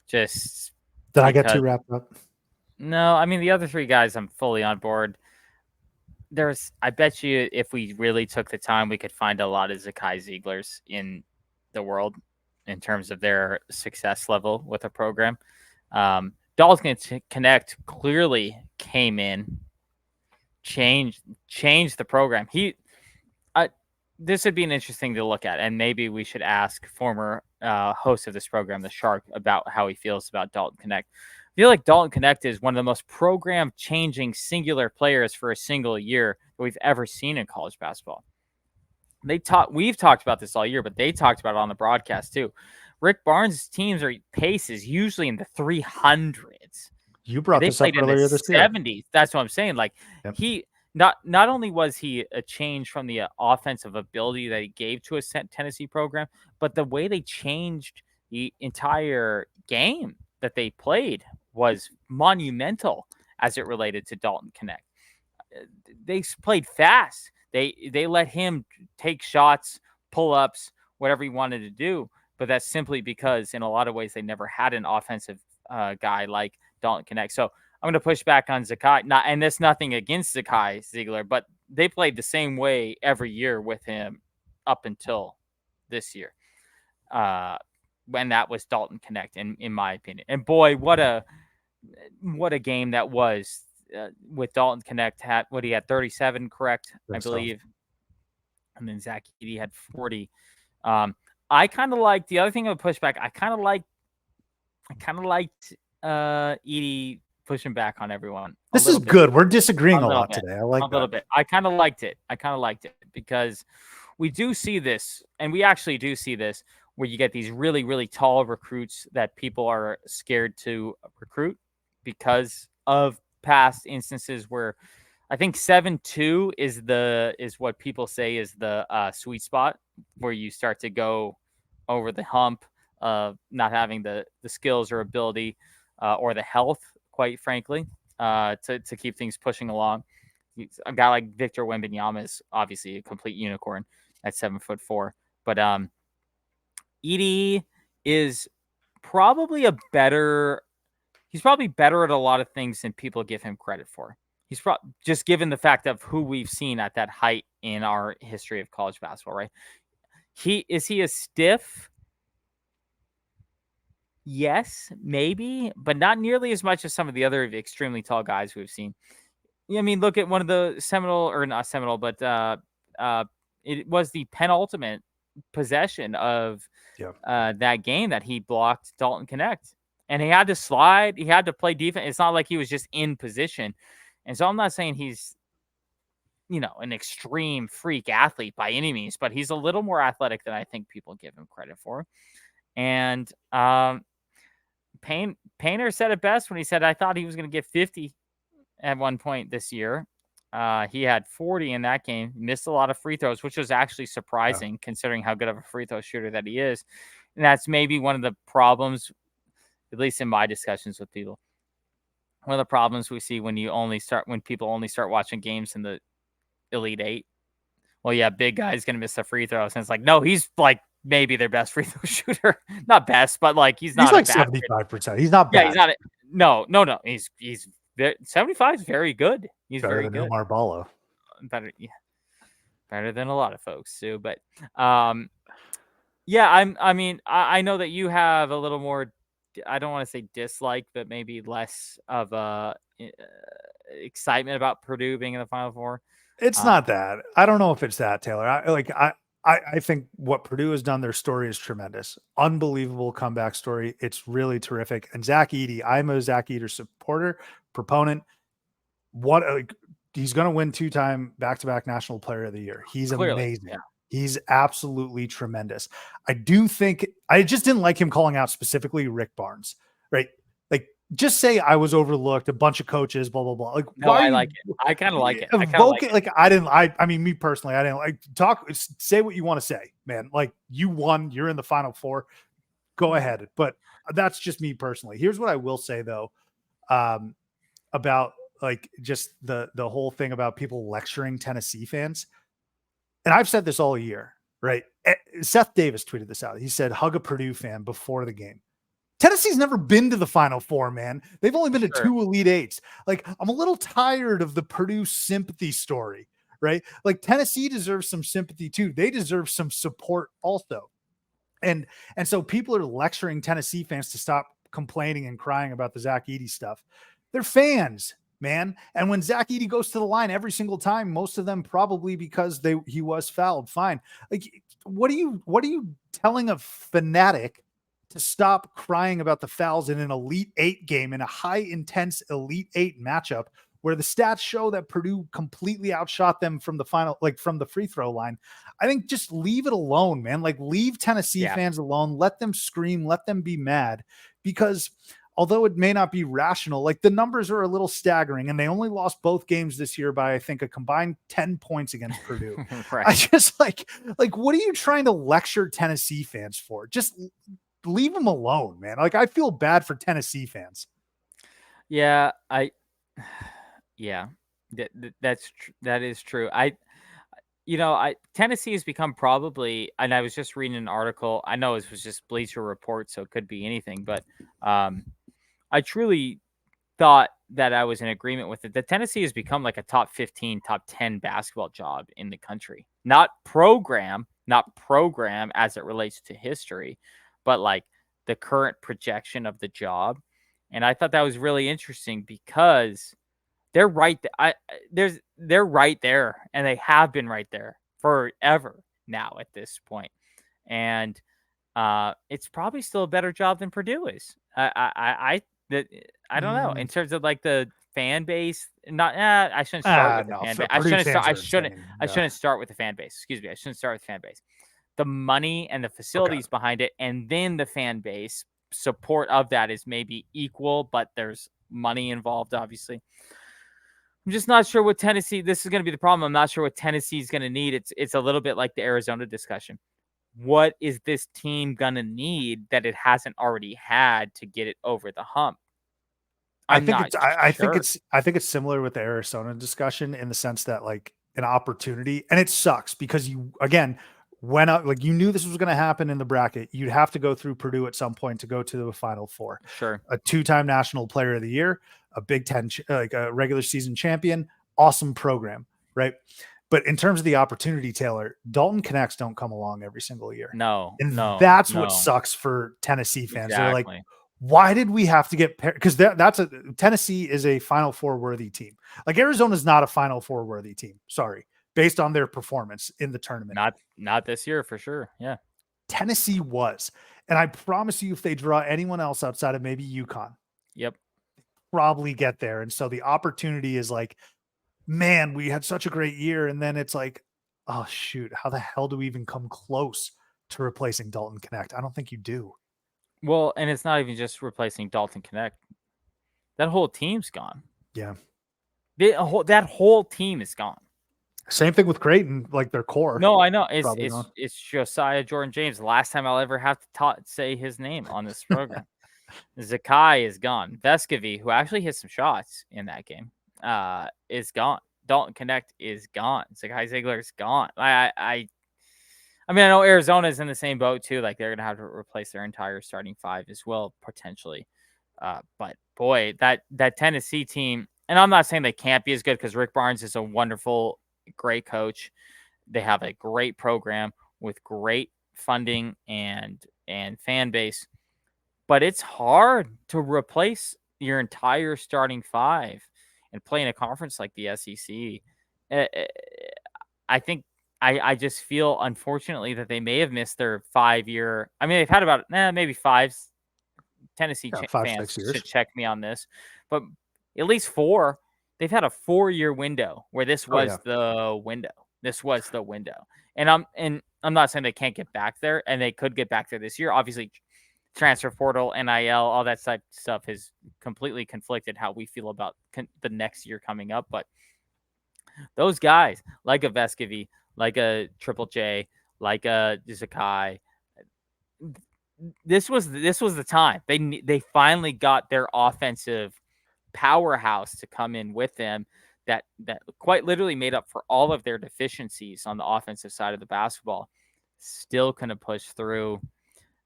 Just did I get too wrapped up? No, I mean, the other 3 guys, I'm fully on board. I bet you if we really took the time, we could find a lot of Zakai Zieglers in the world in terms of their success level with a program. Dalton Connect clearly came in, changed the program. This would be an interesting to look at, and maybe we should ask former host of this program, the Shark, about how he feels about Dalton Connect. I feel like Dalton Connect is one of the most program-changing singular players for a single year that we've ever seen in college basketball. We've talked about this all year, but they talked about it on the broadcast too. Rick Barnes' teams are paces usually in the 300s. You brought this up earlier this year. 70s. That's what I'm saying. Like, yep. He not only was he a change from the offensive ability that he gave to a Tennessee program, but the way they changed the entire game that they played was monumental as it related to Dalton Connect. They played fast. They let him take shots, pull-ups, whatever he wanted to do. But that's simply because in a lot of ways they never had an offensive guy like Dalton Connect. So I'm going to push back on Zakai. And that's nothing against Zakai Ziegler, but they played the same way every year with him up until this year. When that was Dalton Connect, in my opinion. And boy, what a game that was with Dalton Connect. He had 37, correct? I believe. So. And then Zach Edey had 40. I kind of liked the other thing I would push back. I kind of liked Edey pushing back on everyone. This is good. We're disagreeing a lot today. I like a little bit. I kind of liked it. Because we do see this, and we actually do see this, where you get these really, really tall recruits that people are scared to recruit because of past instances where I think 7'2" is what people say is the sweet spot where you start to go over the hump of not having the skills or ability or the health, quite frankly, to keep things pushing along. A guy like Victor Wembanyama is obviously a complete unicorn at 7'4", but Edie is probably he's probably better at a lot of things than people give him credit for. He's just given the fact of who we've seen at that height in our history of college basketball, right? Is he a stiff? Yes, maybe, but not nearly as much as some of the other extremely tall guys we've seen. I mean, look at one of the not seminal, but it was the penultimate possession of that game that he blocked Dalton Connect. And he had to slide. He had to play defense. It's not like he was just in position. And so I'm not saying he's, an extreme freak athlete by any means, but he's a little more athletic than I think people give him credit for. And Painter said it best when he said, I thought he was going to get 50 at one point this year. He had 40 in that game, missed a lot of free throws, which was actually surprising considering how good of a free throw shooter that he is. And that's maybe one of the problems, at least in my discussions with people. One of the problems we see when people only start watching games in the Elite Eight. Well, yeah, big guy's going to miss the free throws. And it's like, no, he's like maybe their best free throw shooter. Not best, but like he's not like 75%. He's not bad. Yeah, he's not. No. He's 75 is very good. He's better very than good. Omar Ballo. Better than a lot of folks too. But yeah, I know that you have a little more. I don't want to say dislike, but maybe less of a excitement about Purdue being in the Final Four. It's not that. I don't know if it's that, Taylor. I think what Purdue has done, their story is tremendous. Unbelievable comeback story. It's really terrific. And Zach Edey, I'm a Zach Edey supporter, proponent. He's going to win 2-time back-to-back National Player of the Year. He's Clearly, amazing. Yeah. He's absolutely tremendous. I just didn't like him calling out specifically Rick Barnes, right? Like, just say I was overlooked, a bunch of coaches, blah, blah, blah. Like, no, I like it. I kind of like it. Me personally, I didn't like say what you want to say, man. Like, you won, you're in the Final Four. Go ahead. But that's just me personally. Here's what I will say though, about like just the whole thing about people lecturing Tennessee fans. And I've said this all year, right? Seth Davis tweeted this out. He said, hug a Purdue fan before the game. Tennessee's never been to the Final Four, man. They've only been to 2 Elite Eights. Like, I'm a little tired of the Purdue sympathy story, right? Like, Tennessee deserves some sympathy too. They deserve some support also. And so people are lecturing Tennessee fans to stop complaining and crying about the Zach Edey stuff. They're fans, man. And when Zach Edey goes to the line every single time, most of them probably because he was fouled. Fine. Like, what are you telling a fanatic to stop crying about the fouls in an Elite Eight game, in a high intense Elite Eight matchup where the stats show that Purdue completely outshot them from the final, like from the free throw line? I think just leave it alone, man. Like, leave Tennessee fans alone. Let them scream, let them be mad, because although it may not be rational, like, the numbers are a little staggering, and they only lost both games this year by, I think, a combined 10 points against Purdue. Right. I just like, what are you trying to lecture Tennessee fans for? Just leave them alone, man. Like, I feel bad for Tennessee fans. Yeah, that is true. Tennessee has become probably, and I was just reading an article. I know it was just Bleacher Report, so it could be anything, but I truly thought that I was in agreement with it. That Tennessee has become like a top 15, top 10 basketball job in the country. Not program as it relates to history, but like the current projection of the job. And I thought that was really interesting because they're right they're right there, and they have been right there forever now at this point. And it's probably still a better job than Purdue is. I don't know, in terms of like the fan base. I shouldn't start with the fan base. I shouldn't start with the fan base. Excuse me. I shouldn't start with fan base. The money and the facilities behind it, and then the fan base support of that is maybe equal, but there's money involved, obviously. I'm just not sure what Tennessee. This is going to be the problem. I'm not sure what Tennessee is going to need. It's a little bit like the Arizona discussion. What is this team going to need that it hasn't already had to get it over the hump? I'm not I think sure. it's similar with the Arizona discussion in the sense that like an opportunity, and it sucks because you again went up like you knew this was going to happen in the bracket. You'd have to go through Purdue at some point to go to the Final Four. Sure. A two-time National Player of the Year, a Big Ten like a regular season champion, awesome program, right? But in terms of the opportunity, Taylor, Dalton Connects don't come along every single year, No, and no, that's what no. sucks for Tennessee fans. They're like, Exactly. why did we have to get paired? Because that's a Tennessee is a Final Four worthy team. Like Arizona's not a Final Four worthy team. Sorry, based on their performance in the tournament. Not this year for sure. Yeah. Tennessee was, and I promise you, if they draw anyone else outside of maybe UConn, Yep. probably get there. And so the opportunity is like, man, we had such a great year, and then it's like, oh shoot, how the hell do we even come close to replacing Dalton Connect? I don't think you do. Well, and it's not even just replacing Dalton Connect. That whole team's gone. Yeah. That whole team is gone. Same thing with Creighton, like their core. No, I know. It's probably gone. it's Josiah Jordan James. The last time I'll ever have to say his name on this program. Zakai is gone. Vescovy, who actually hit some shots in that game, is gone. Dalton Connect is gone. Zakai Ziegler is gone. I mean, I know Arizona's in the same boat too. Like they're gonna have to replace their entire starting five as well, potentially. But boy, that Tennessee team, and I'm not saying they can't be as good because Rick Barnes is a wonderful, great coach. They have a great program with great funding and fan base, but it's hard to replace your entire starting five and play in a conference like the SEC. I think I just feel unfortunately that they may have missed their 5-year. I mean, they've had about maybe five. Tennessee Yeah, 5, fans 6 years. should check me on this, but at least 4. They've had a 4-year window where this was the window. This was the window, and I'm not saying they can't get back there, and they could get back there this year. Obviously, transfer portal, NIL, all that type stuff has completely conflicted how we feel about the next year coming up. But those guys, like a Vescovy, like a Triple J, like a Zakai, this was the time they finally got their offensive powerhouse to come in with them that quite literally made up for all of their deficiencies on the offensive side of the basketball. Still couldn't push through.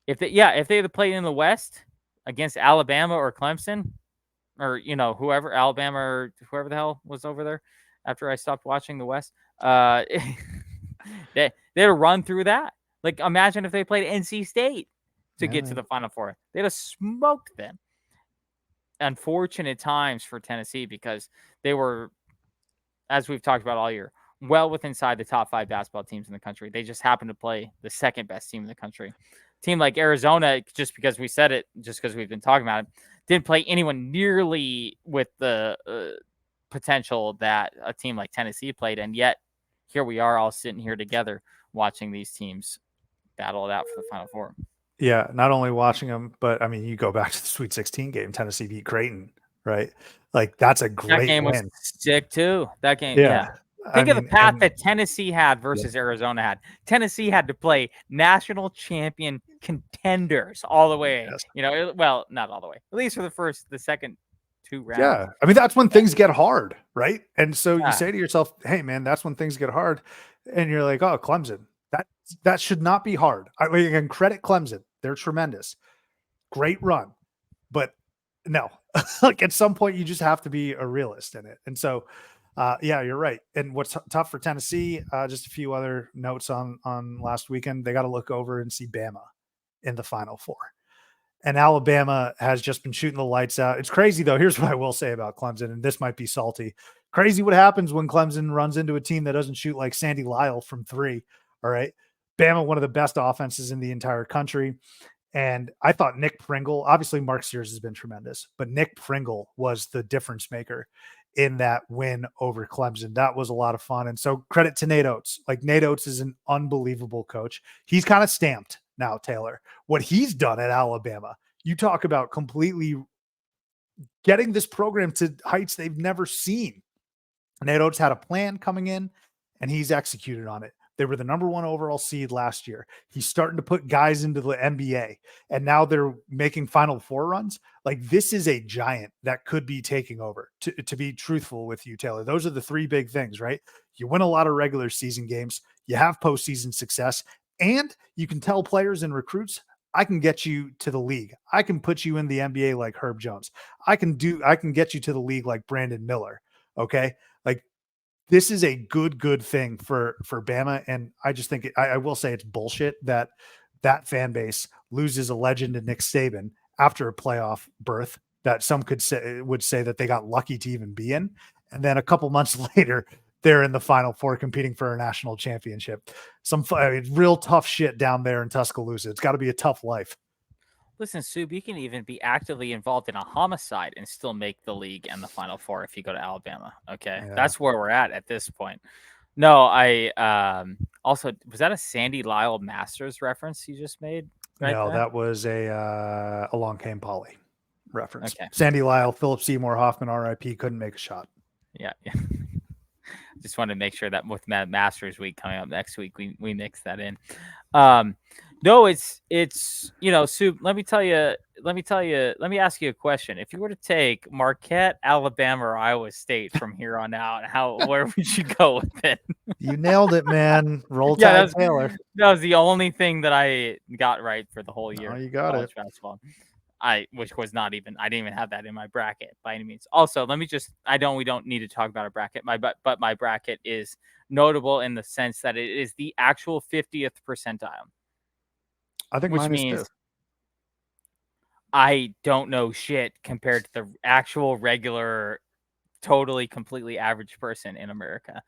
If they had played in the West against Alabama or Clemson or whoever, Alabama or whoever the hell was over there after I stopped watching the West, they'd run through that. Like imagine if they played NC State to get to the Final Four. They'd have smoked them. Unfortunate times for Tennessee because they were, as we've talked about all year, well inside the top 5 basketball teams in the country. They just happened to play the second best team in the country. Team like Arizona, just because we said it, just because we've been talking about it, didn't play anyone nearly with the potential that a team like Tennessee played. And yet here we are all sitting here together watching these teams battle it out for the Final Four. Yeah, not only watching them, but I mean, you go back to the Sweet 16 game, Tennessee beat Creighton, right? Like that's a great that game win. was sick too. That game, yeah. Think of the path that Tennessee had versus Arizona had. Tennessee had to play national champion contenders all the way. Yes. Well, not all the way. At least for the second 2 rounds. Yeah, I mean that's when things get hard, right? And so you say to yourself, "Hey, man, that's when things get hard," and you're like, "Oh, Clemson." That should not be hard. I can credit Clemson. They're tremendous. Great run. But no, like at some point you just have to be a realist in it. And so, yeah, you're right. And what's tough for Tennessee, just a few other notes on last weekend. They got to look over and see Bama in the Final Four. And Alabama has just been shooting the lights out. It's crazy, though. Here's what I will say about Clemson, and this might be salty. Crazy what happens when Clemson runs into a team that doesn't shoot like Sandy Lyle from 3. All right. Bama, one of the best offenses in the entire country. And I thought Nick Pringle, obviously Mark Sears has been tremendous, but Nick Pringle was the difference maker in that win over Clemson. That was a lot of fun. And so credit to Nate Oates. Like Nate Oates is an unbelievable coach. He's kind of stamped now, Taylor. What he's done at Alabama, you talk about completely getting this program to heights they've never seen. Nate Oates had a plan coming in and he's executed on it. They were the number 1 overall seed last year. He's starting to put guys into the NBA, and now they're making Final Four runs. Like, this is a giant that could be taking over, to be truthful with you, Taylor. Those are the 3 big things, right? You win a lot of regular season games, you have postseason success, and you can tell players and recruits, I can get you to the league. I can put you in the NBA like Herb Jones. I can get you to the league like Brandon Miller. Okay. Like, this is a good thing for Bama. And I just think I will say it's bullshit that that fan base loses a legend in Nick Saban after a playoff berth that some would say that they got lucky to even be in. And then a couple months later, they're in the Final Four competing for a national championship. Real tough shit down there in Tuscaloosa. It's got to be a tough life. Listen, Sub, you can even be actively involved in a homicide and still make the league and the Final Four if you go to Alabama. Okay, Yeah. That's where we're at this point. No, I also, was that a Sandy Lyle Masters reference you just made? No, that was a Along Came Polly reference. Okay. Sandy Lyle, Philip Seymour Hoffman, RIP, couldn't make a shot. Yeah. Just wanted to make sure that with Masters week coming up next week, we mix that in. No, it's Sue, let me ask you a question. If you were to take Marquette, Alabama, or Iowa State from here on out, where would you go with it? You nailed it, man. Roll Tide Taylor. That was the only thing that I got right for the whole year. Oh, you got it. Basketball. Which was not even, I didn't even have that in my bracket by any means. Also, we don't need to talk about a bracket. But my bracket is notable in the sense that it is the actual 50th percentile. I think which means I don't know shit compared to the actual regular, totally, completely average person in America.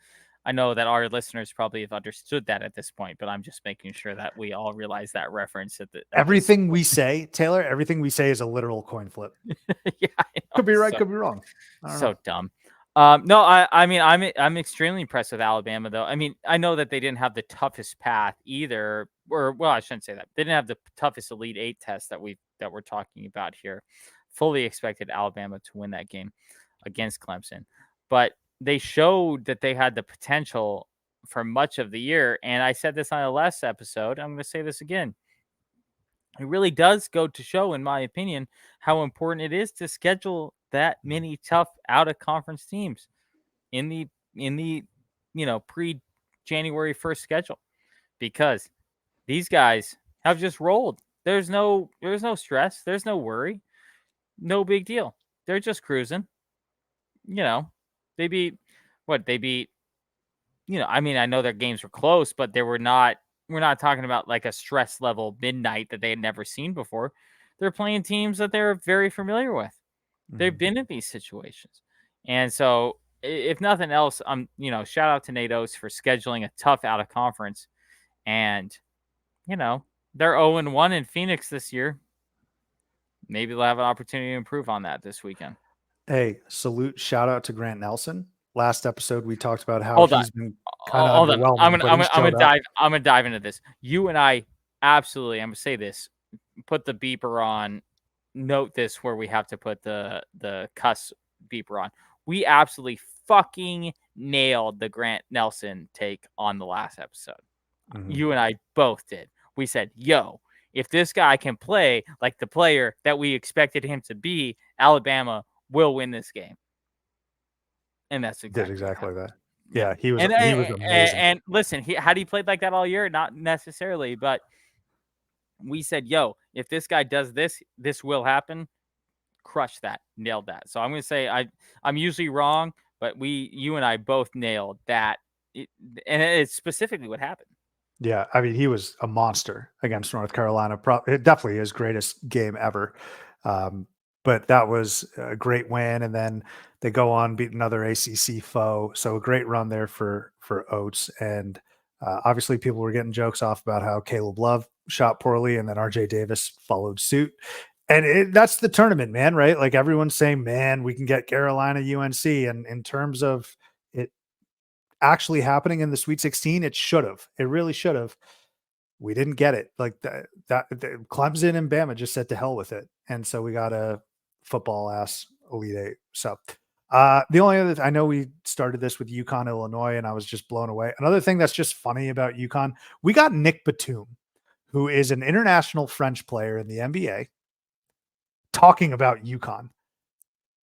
I know that our listeners probably have understood that at this point, but I'm just making sure that we all realize that reference. Everything we say, Taylor, everything we say is a literal coin flip. Yeah, could be right, could be wrong. So dumb. No, I mean, I'm extremely impressed with Alabama, though. I mean, I know that they didn't have the toughest path either, well, I shouldn't say that. They didn't have the toughest Elite Eight test that we're talking about here. Fully expected Alabama to win that game against Clemson, but they showed that they had the potential for much of the year. And I said this on the last episode. I'm going to say this again. It really does go to show, in my opinion, how important it is to schedule that many tough out-of-conference teams in the pre-January 1st schedule, because these guys have just rolled. There's no stress. There's no worry. No big deal. They're just cruising. They beat. I mean, I know their games were close, but we're not talking about like a stress level midnight that they had never seen before. They're playing teams that they're very familiar with. Mm-hmm. They've been in these situations. And so, if nothing else, shout out to Nate Oates for scheduling a tough out of conference. And, they're 0-1 in Phoenix this year. Maybe they'll have an opportunity to improve on that this weekend. Hey, shout out to Grant Nelson. Last episode, we talked about how he's been kind of underwhelming. I'm gonna dive into this. You and I, absolutely. I'm gonna say this. Put the beeper on. Note this where we have to put the cuss beeper on. We absolutely fucking nailed the Grant Nelson take on the last episode. Mm-hmm. You and I both did. We said, "Yo, if this guy can play like the player that we expected him to be, Alabama will win this game." And that's exactly that. Yeah, he was amazing. And listen, had he played like that all year? Not necessarily, but we said, yo, if this guy does this, this will happen. Crush that. Nailed that. So I'm going to say I'm usually wrong, but you and I both nailed that. And it's specifically what happened. Yeah, I mean, he was a monster against North Carolina. Definitely his greatest game ever. But that was a great win. And then they go on, beat another ACC foe. So a great run there for Oates. And obviously people were getting jokes off about how Caleb Love shot poorly and then RJ Davis followed suit. And that's the tournament, man, right? Like everyone's saying, man, we can get Carolina, UNC. And in terms of it actually happening in the Sweet 16, it should have. It really should have. We didn't get it. Like that Clemson and Bama just said to hell with it. And so we got a football ass Elite Eight. So The only other, I know we started this with UConn, Illinois, and I was just blown away. Another thing that's just funny about UConn, we got Nick Batum, who is an international French player in the NBA, talking about UConn.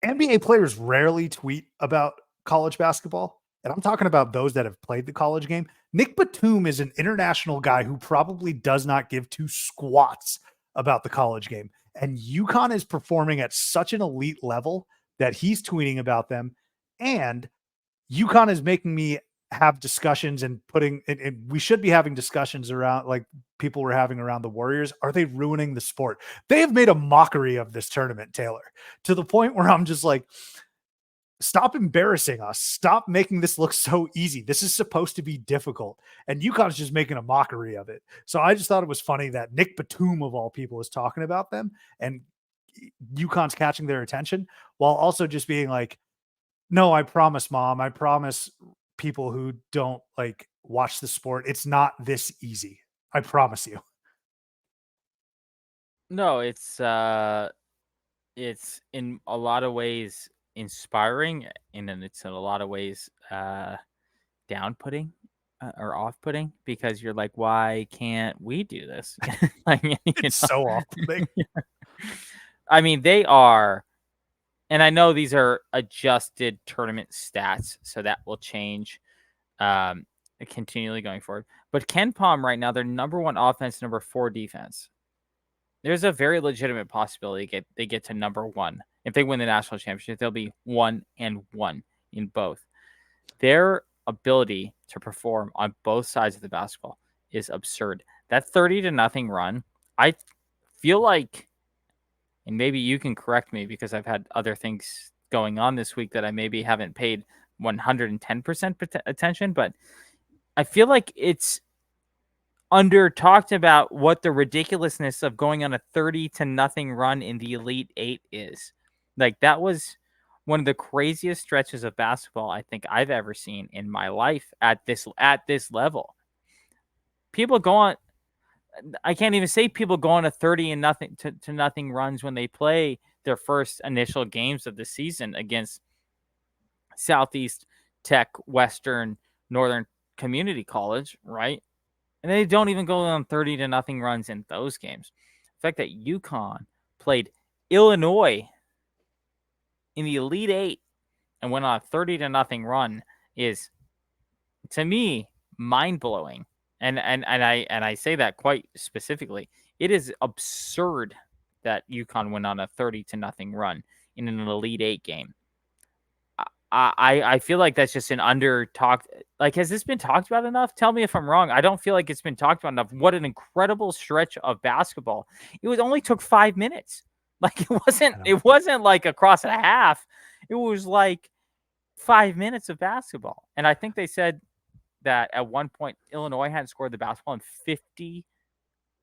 NBA players rarely tweet about college basketball, and I'm talking about those that have played the college game. Nick Batum is an international guy who probably does not give two squats about the college game. And UConn is performing at such an elite level that he's tweeting about them. And UConn is making me have discussions and and we should be having discussions around like people were having around the Warriors. Are they ruining the sport? They have made a mockery of this tournament, Taylor, to the point where I'm just like, stop embarrassing us. Stop making this look so easy. This is supposed to be difficult. And UConn's just making a mockery of it. So I just thought it was funny that Nick Batum, of all people, is talking about them and UConn's catching their attention while also just being like, no, I promise, mom. I promise people who don't like watch the sport. It's not this easy. I promise you. No, it's in a lot of ways inspiring, and then it's in a lot of ways down-putting or off-putting because you're like, why can't we do this? Like, It's so off-putting. I mean, they are, and I know these are adjusted tournament stats, so that will change continually going forward. But Ken Palm right now, they're number 1 offense, number 4 defense. There's a very legitimate possibility they get to number 1. If they win the national championship, they'll be 1-1 in both. Their ability to perform on both sides of the basketball is absurd. That 30-0 run, I feel like, and maybe you can correct me because I've had other things going on this week that I maybe haven't paid 110% attention, but I feel like it's under talked about what the ridiculousness of going on a 30-0 run in the Elite Eight is. Like, that was one of the craziest stretches of basketball I think I've ever seen in my life at this level. People go on, I can't even say people go on a 30-0 runs when they play their first initial games of the season against Southeast Tech, Western, Northern Community College, right? And they don't even go on 30-0 runs in those games. The fact that UConn played Illinois in the Elite Eight and went on a 30-0 run is, to me, mind-blowing. And I say that quite specifically. It is absurd that UConn went on a 30-0 run in an Elite Eight game. I feel like that's just an under talked. Like, has this been talked about enough? Tell me if I'm wrong. I don't feel like it's been talked about enough. What an incredible stretch of basketball. Only took 5 minutes. Like, it wasn't like across a half. It was like 5 minutes of basketball. And I think they said that at one point Illinois hadn't scored the basketball in 50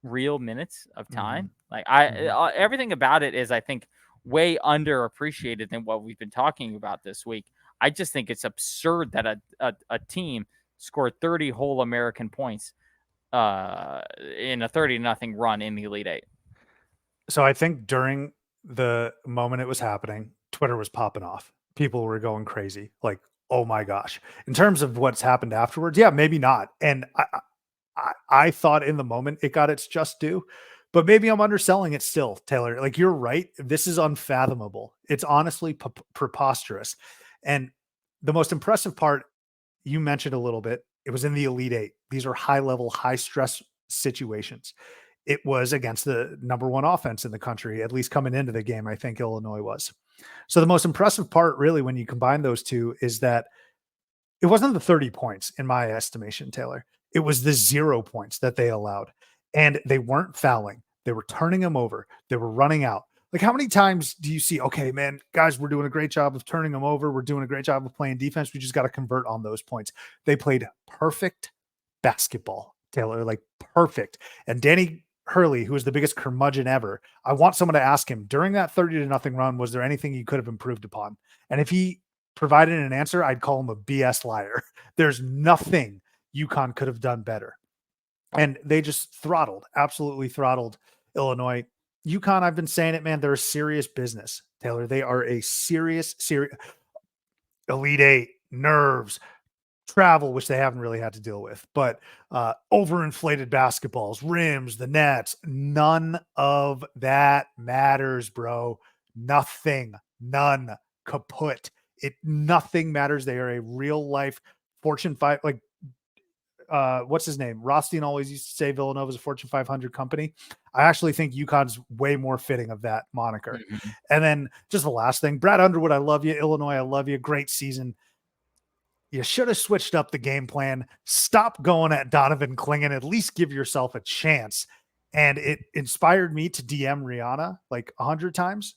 real minutes of time. Like, everything about it is, I think, way underappreciated than what we've been talking about this week. I just think it's absurd that a team scored 30 whole American points in a 30-0 run in the Elite Eight. So I think during the moment it was happening, Twitter was popping off. People were going crazy. Like, oh my gosh. In terms of what's happened afterwards, yeah, maybe not. And I thought in the moment it got its just due. But maybe I'm underselling it still, Taylor. Like, you're right. This is unfathomable. It's honestly preposterous. And the most impressive part, you mentioned a little bit, it was in the Elite Eight. These are high level, high stress situations. It was against the number 1 offense in the country, at least coming into the game. I think Illinois was. So the most impressive part, really, when you combine those two, is that it wasn't the 30 points in my estimation, Taylor. It was the 0 points that they allowed. And they weren't fouling. They were turning them over. They were running out. Like, how many times do you see, okay, man, guys, we're doing a great job of turning them over. We're doing a great job of playing defense. We just got to convert on those points. They played perfect basketball, Taylor, like perfect. And Danny Hurley, who is the biggest curmudgeon ever, I want someone to ask him during that 30-0 run, was there anything he could have improved upon? And if he provided an answer, I'd call him a BS liar. There's nothing UConn could have done better. And they just absolutely throttled Illinois. UConn, I've been saying it, man, they're a serious business, Taylor. They are a serious. Elite Eight, nerves, travel, which they haven't really had to deal with, but overinflated basketballs, rims, the nets, none of that matters, bro. Nothing, none, kaput. Nothing matters. They are a real life Fortune 5, like what's his name? Rothstein always used to say Villanova's a Fortune 500 company. I actually think UConn's way more fitting of that moniker. Mm-hmm. And then just the last thing, Brad Underwood, I love you. Illinois, I love you. Great season. You should have switched up the game plan. Stop going at Donovan Clingan. At least give yourself a chance. And it inspired me to DM Rihanna like 100 times.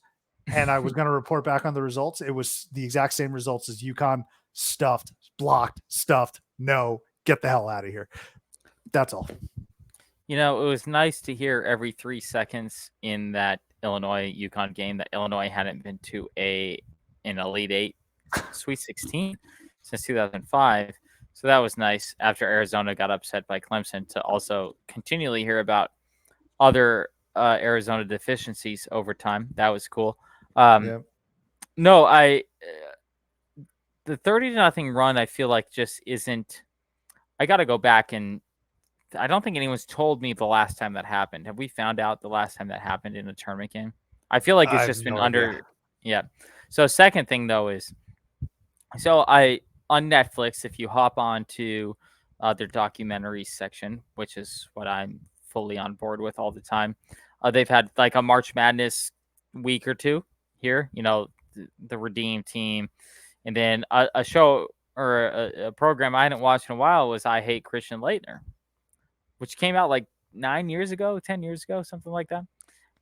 And I was going to report back on the results. It was the exact same results as UConn. Stuffed, blocked, stuffed. No, get the hell out of here. That's all. You know, it was nice to hear every 3 seconds in that Illinois UConn game that Illinois hadn't been to an Elite Eight Sweet 16 since 2005. So that was nice after Arizona got upset by Clemson to also continually hear about other Arizona deficiencies over time. That was cool. No, the 30-0 run, I feel like just isn't. I got to go back and I don't think anyone's told me the last time that happened. Have we found out the last time that happened in a tournament game? I feel like it's just been under. Yeah. So second thing though is, on Netflix, if you hop on to their documentaries section, which is what I'm fully on board with all the time, they've had like a March Madness week or two here. You know, the Redeem team, and then a show or a program I hadn't watched in a while was I Hate Christian Laettner, which came out like 10 years ago, something like that.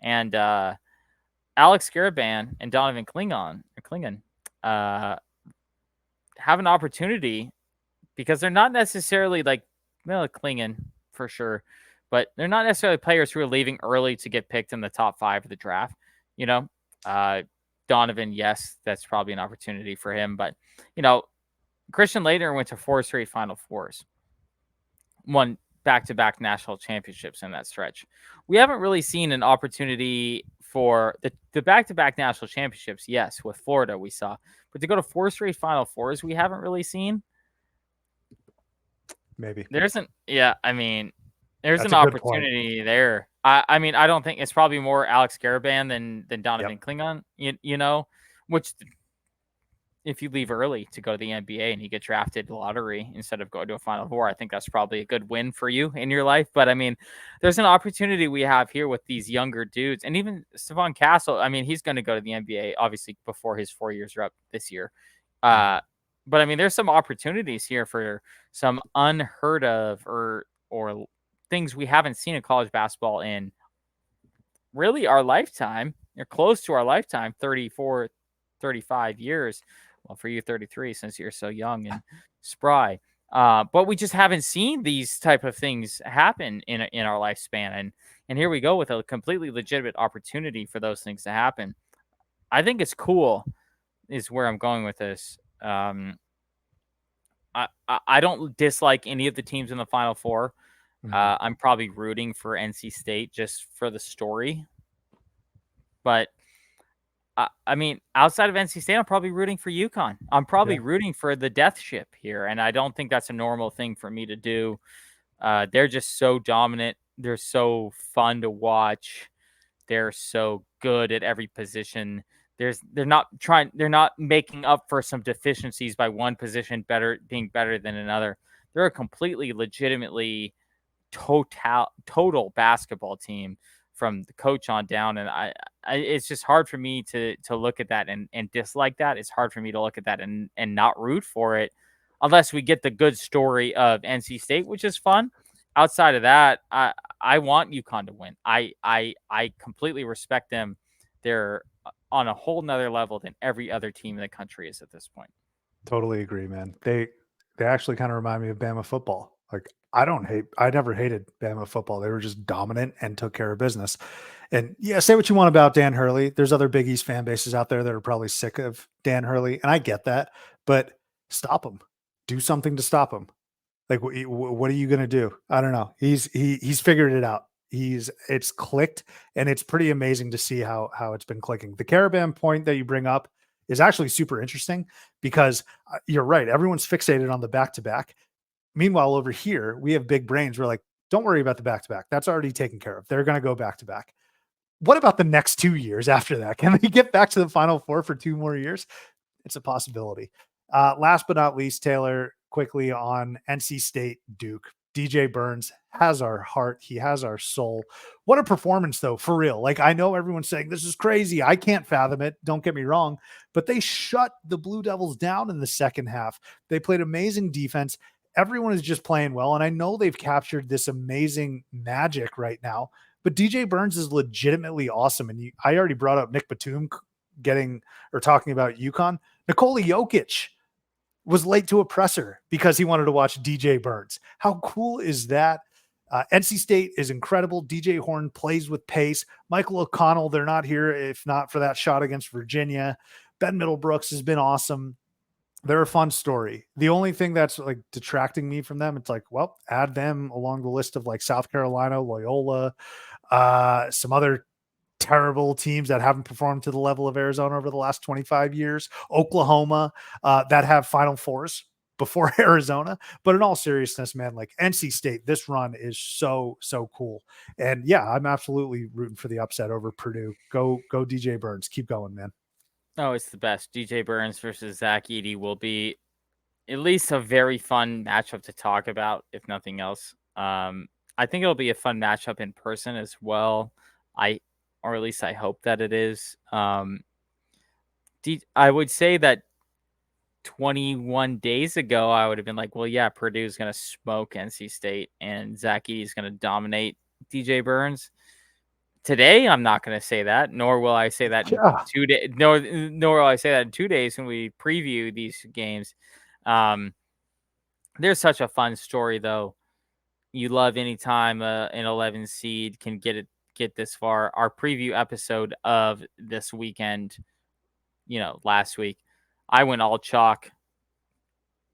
And Alex Garabin and Donovan Clingan have an opportunity because they're not necessarily like Clingan for sure, but they're not necessarily players who are leaving early to get picked in the top 5 of the draft. You know, Donovan, yes, that's probably an opportunity for him, but you know, Christian Laettner went to 4 straight Final Fours, won back-to-back national championships in that stretch. We haven't really seen an opportunity for the back-to-back national championships. Yes, with Florida we saw, but to go to 4 straight Final Fours, we haven't really seen. Maybe there's an opportunity there. I mean, I don't think it's probably more Alex Garabin than Donovan Clingan. You know, which if you leave early to go to the NBA and you get drafted lottery instead of going to a Final Four, I think that's probably a good win for you in your life. But I mean, there's an opportunity we have here with these younger dudes, and even Stephon Castle. I mean, he's going to go to the NBA obviously before his 4 years are up this year. But I mean, there's some opportunities here for some unheard of or things we haven't seen in college basketball in really our lifetime. They're close to our lifetime, 34, 35 years. Well, for you, 33, since you're so young and spry. But we just haven't seen these type of things happen in our lifespan. And here we go with a completely legitimate opportunity for those things to happen. I think it's cool is where I'm going with this. I don't dislike any of the teams in the Final Four. I'm probably rooting for NC State just for the story. But I mean, outside of NC State, I'm probably rooting for UConn. I'm probably rooting for the death ship here, and I don't think that's a normal thing for me to do. They're just so dominant. They're so fun to watch. They're so good at every position. They're not making up for some deficiencies by one position being better than another. They're a completely legitimately total basketball team from the coach on down, and I it's just hard for me to look at that and dislike that. It's hard for me to look at that and not root for it unless we get the good story of NC State, which is fun. Outside of that, I want UConn to win. I completely respect them. They're on a whole nother level than every other team in the country is at this point. Totally agree, man. They actually kind of remind me of Bama football. Like I never hated Bama football. They were just dominant and took care of business. And yeah, say what you want about Dan Hurley. There's other Big East fan bases out there that are probably sick of Dan Hurley, and I get that. But stop him. Do something to stop him. Like, what are you going to do? I don't know. He's figured it out. It's clicked, and it's pretty amazing to see how it's been clicking. The Carabin point that you bring up is actually super interesting because you're right. Everyone's fixated on the back to back. Meanwhile, over here, we have big brains. We're like, don't worry about the back to back. That's already taken care of. They're going to go back to back. What about the next 2 years after that? Can they get back to the Final Four for 2 more years? It's a possibility. Last but not least, Taylor, quickly on NC State Duke. DJ Burns has our heart. He has our soul. What a performance, though, for real. Like, I know everyone's saying this is crazy. I can't fathom it. Don't get me wrong. But they shut the Blue Devils down in the second half. They played amazing defense. Everyone is just playing well. And I know they've captured this amazing magic right now. But DJ Burns is legitimately awesome. And I already brought up Nick Batum talking about UConn. Nikola Jokic was late to a presser because he wanted to watch DJ Burns. How cool is that? NC State is incredible. DJ Horn plays with pace. Michael O'Connell, they're not here if not for that shot against Virginia. Ben Middlebrooks has been awesome. They're a fun story. The only thing that's like detracting me from them, it's like, well, add them along the list of like South Carolina, Loyola, some other terrible teams that haven't performed to the level of Arizona over the last 25 years, Oklahoma, that have Final Fours before Arizona. But in all seriousness, man, like NC State, this run is so cool. And yeah, I'm absolutely rooting for the upset over Purdue. Go DJ Burns. Keep going, man. Oh, it's the best. DJ Burns versus Zach Edey will be at least a very fun matchup to talk about, if nothing else. I think it'll be a fun matchup in person as well. Or at least I hope that it is. I would say that 21 days ago, I would have been like, well, yeah, Purdue's going to smoke NC State and Zach Edey is going to dominate DJ Burns. Today, I'm not going to say that, nor will I say that in 2 days. Nor will I say that in 2 days when we preview these games. There's such a fun story, though. You love anytime an 11 seed can get this far. Our preview episode of this weekend, last week, I went all chalk.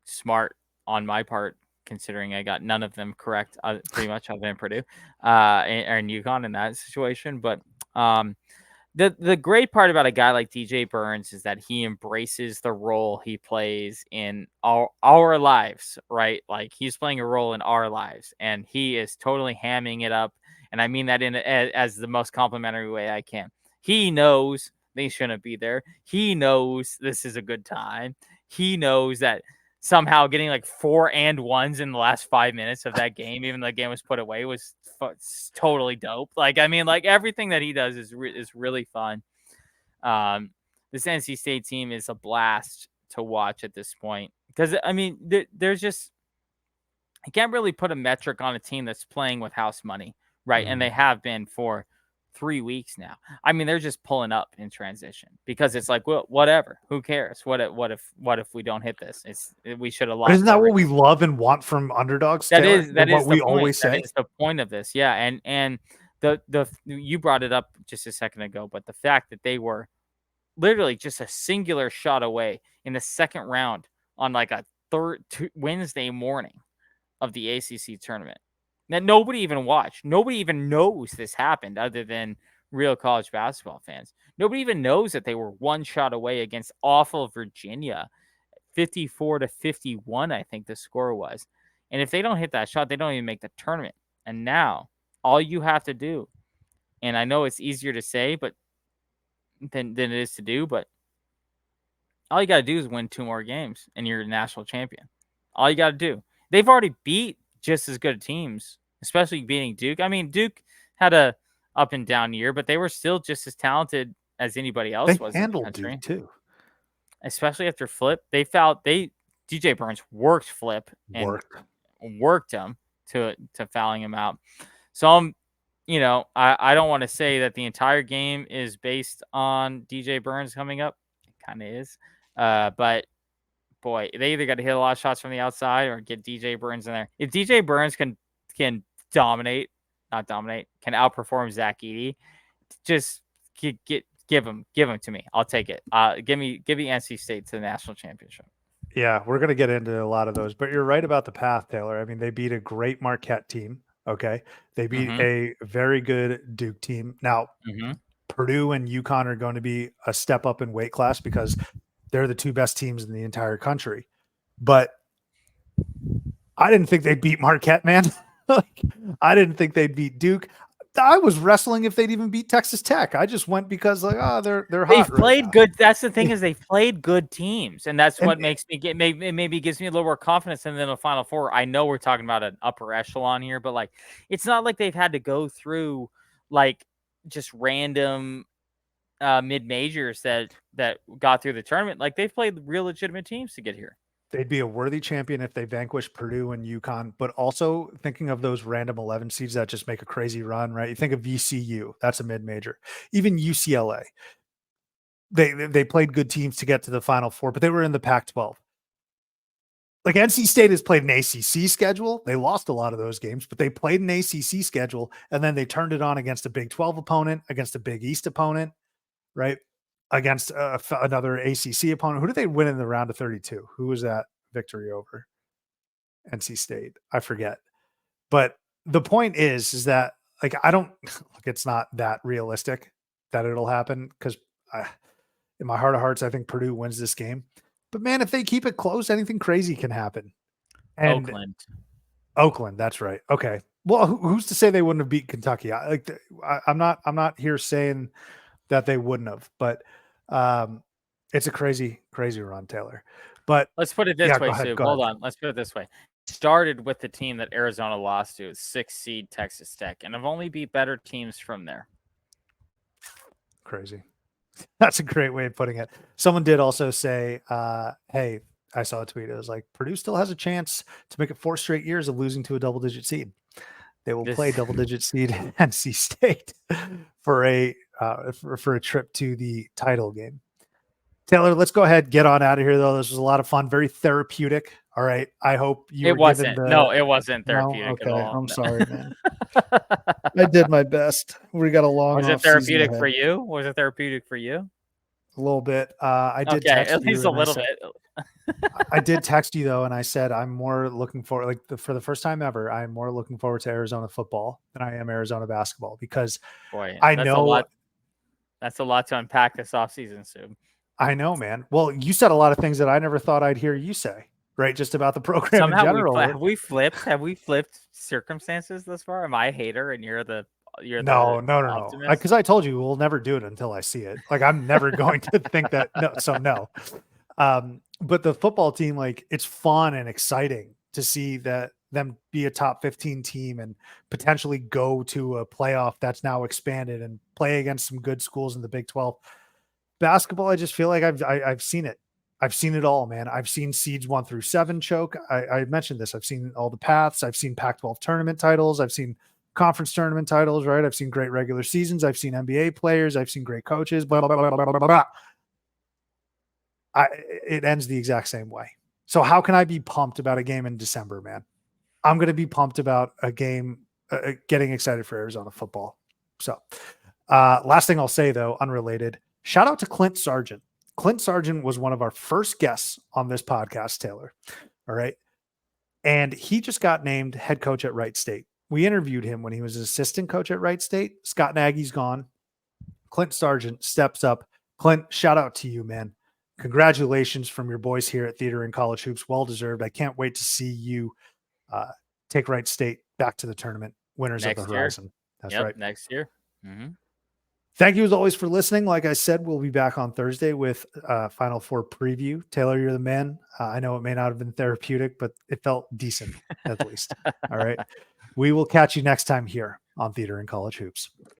Smart on my part, considering I got none of them correct, pretty much other than Purdue and UConn in that situation. But the great part about a guy like DJ Burns is that he embraces the role he plays in our lives, right? Like he's playing a role in our lives, and he is totally hamming it up. And I mean that as the most complimentary way I can. He knows they shouldn't be there. He knows this is a good time. He knows that somehow getting like 4 and 1s in the last 5 minutes of that game, even though the game was put away, was totally dope. Like, I mean, like everything that he does is really fun. This NC State team is a blast to watch at this point because, I mean, there's just, I can't really put a metric on a team that's playing with house money, right? And they have been for 3 weeks now. I mean, they're just pulling up in transition because it's like, well, whatever. Who cares? What if we don't hit this? We should have lost. Isn't that what we love and want from underdogs? That Taylor? is what we always say. That is the point of this. Yeah, and the you brought it up just a second ago, but the fact that they were literally just a singular shot away in the second round on like a Wednesday morning of the ACC tournament that nobody even watched. Nobody even knows this happened other than real college basketball fans. Nobody even knows that they were one shot away against awful Virginia, 54-51, I think the score was. And if they don't hit that shot, they don't even make the tournament. And now all you have to do, and I know it's easier to say, but than it is to do, but all you got to do is win 2 more games and you're a national champion. All you got to do. They've already beat just as good teams, especially beating Duke. I mean, Duke had a up and down year, but they were still just as talented as anybody else was in the country. Duke too. Especially after Flip. DJ Burns worked Flip and worked him to fouling him out. So I don't want to say that the entire game is based on DJ Burns coming up. It kind of is. But boy, they either got to hit a lot of shots from the outside or get DJ Burns in there. If DJ Burns can can outperform Zach Edey, just give him to me. I'll take it. Give me NC State to the national championship. Yeah, we're going to get into a lot of those, but you're right about the path, Taylor. I mean, they beat a great Marquette team. Okay. They beat a very good Duke team. Now, Purdue and UConn are going to be a step up in weight class because They're the two best teams in the entire country. But I didn't think they'd beat Marquette, man. Like, I didn't think they'd beat Duke. I was wrestling if they'd even beat Texas Tech. I just went because like, oh, they're They've hot right played now. good. That's the thing is they've played good teams, and that's And what makes me get maybe gives me a little more confidence in the Final Four. I know we're talking about an upper echelon here, but like it's not like they've had to go through like just random mid majors that got through the tournament. Like they've played real legitimate teams to get here. they'd be a worthy champion if they vanquished Purdue and UConn, but also thinking of those random 11 seeds that just make a crazy run, right? You think of VCU, that's a mid-major. Even UCLA, they played good teams to get to the Final Four, but they were in the Pac-12. Like NC State has played an ACC schedule. They lost a lot of those games, but they played an ACC schedule, and then they turned it on against a Big 12 opponent, against a Big East opponent, right? Against another ACC opponent. Who did they win in the round of 32? Who was that victory over? NC State. I forget. But the point is that like I don't like it's not that realistic that it'll happen because in my heart of hearts, I think Purdue wins this game. But man, if they keep it close, anything crazy can happen. And Oakland, that's right. Okay. Well, who's to say they wouldn't have beat Kentucky? I'm not here saying that they wouldn't have, but it's a crazy run, Taylor. But let's put it this way, Sue. Hold on. Let's put it this way. Started with the team that Arizona lost to, 6th seed Texas Tech, and have only beat better teams from there. Crazy. That's a great way of putting it. Someone did also say, hey, I saw a tweet. It was like, Purdue still has a chance to make it 4 straight years of losing to a double-digit seed. They will play double-digit seed NC State for a trip to the title game. Taylor, let's go ahead, get on out of here, though. This was a lot of fun, very therapeutic. All right. I hope you it wasn't. No, it wasn't therapeutic at all. I'm sorry, man. I did my best. We got a long. Was it therapeutic for you? Was it therapeutic for you? A little bit. I did text at least you a little bit. I did text you though, and I said I'm more looking forward, for the first time ever, I'm more looking forward to Arizona football than I am Arizona basketball because I know that's a lot to unpack this offseason, Sue. I know, man. Well, you said a lot of things that I never thought I'd hear you say, right? Just about the program somehow in general. Have we flipped circumstances this far? Am I a hater and you're the no. Because I told you we'll never do it until I see it. Like I'm never going to think that. No, so no. But the football team, like it's fun and exciting to see that them be a top 15 team and potentially go to a playoff that's now expanded and play against some good schools in the Big 12. Basketball, I just feel like I've seen it. I've seen it all, man. I've seen seeds 1 through 7 choke. I mentioned this. I've seen all the paths. I've seen Pac-12 tournament titles. I've seen conference tournament titles, right? I've seen great regular seasons. I've seen NBA players. I've seen great coaches, blah, blah, blah, blah, blah, blah, blah. It ends the exact same way. So how can I be pumped about a game in December, man? I'm going to be pumped about a game, getting excited for Arizona football. So last thing I'll say, though, unrelated, shout out to Clint Sargent. Clint Sargent was one of our first guests on this podcast, Taylor. All right. And he just got named head coach at Wright State. We interviewed him when he was an assistant coach at Wright State. Scott Nagy's gone. Clint Sargent steps up. Clint, shout out to you, man. Congratulations from your boys here at Theater and College Hoops. Well-deserved. I can't wait to see you take Wright State back to the tournament, winners of the horizon. That's right. Next year. Mm-hmm. Thank you as always for listening. Like I said, we'll be back on Thursday with Final Four preview. Taylor, you're the man. I know it may not have been therapeutic, but it felt decent at least. All right. We will catch you next time here on Theater and College Hoops.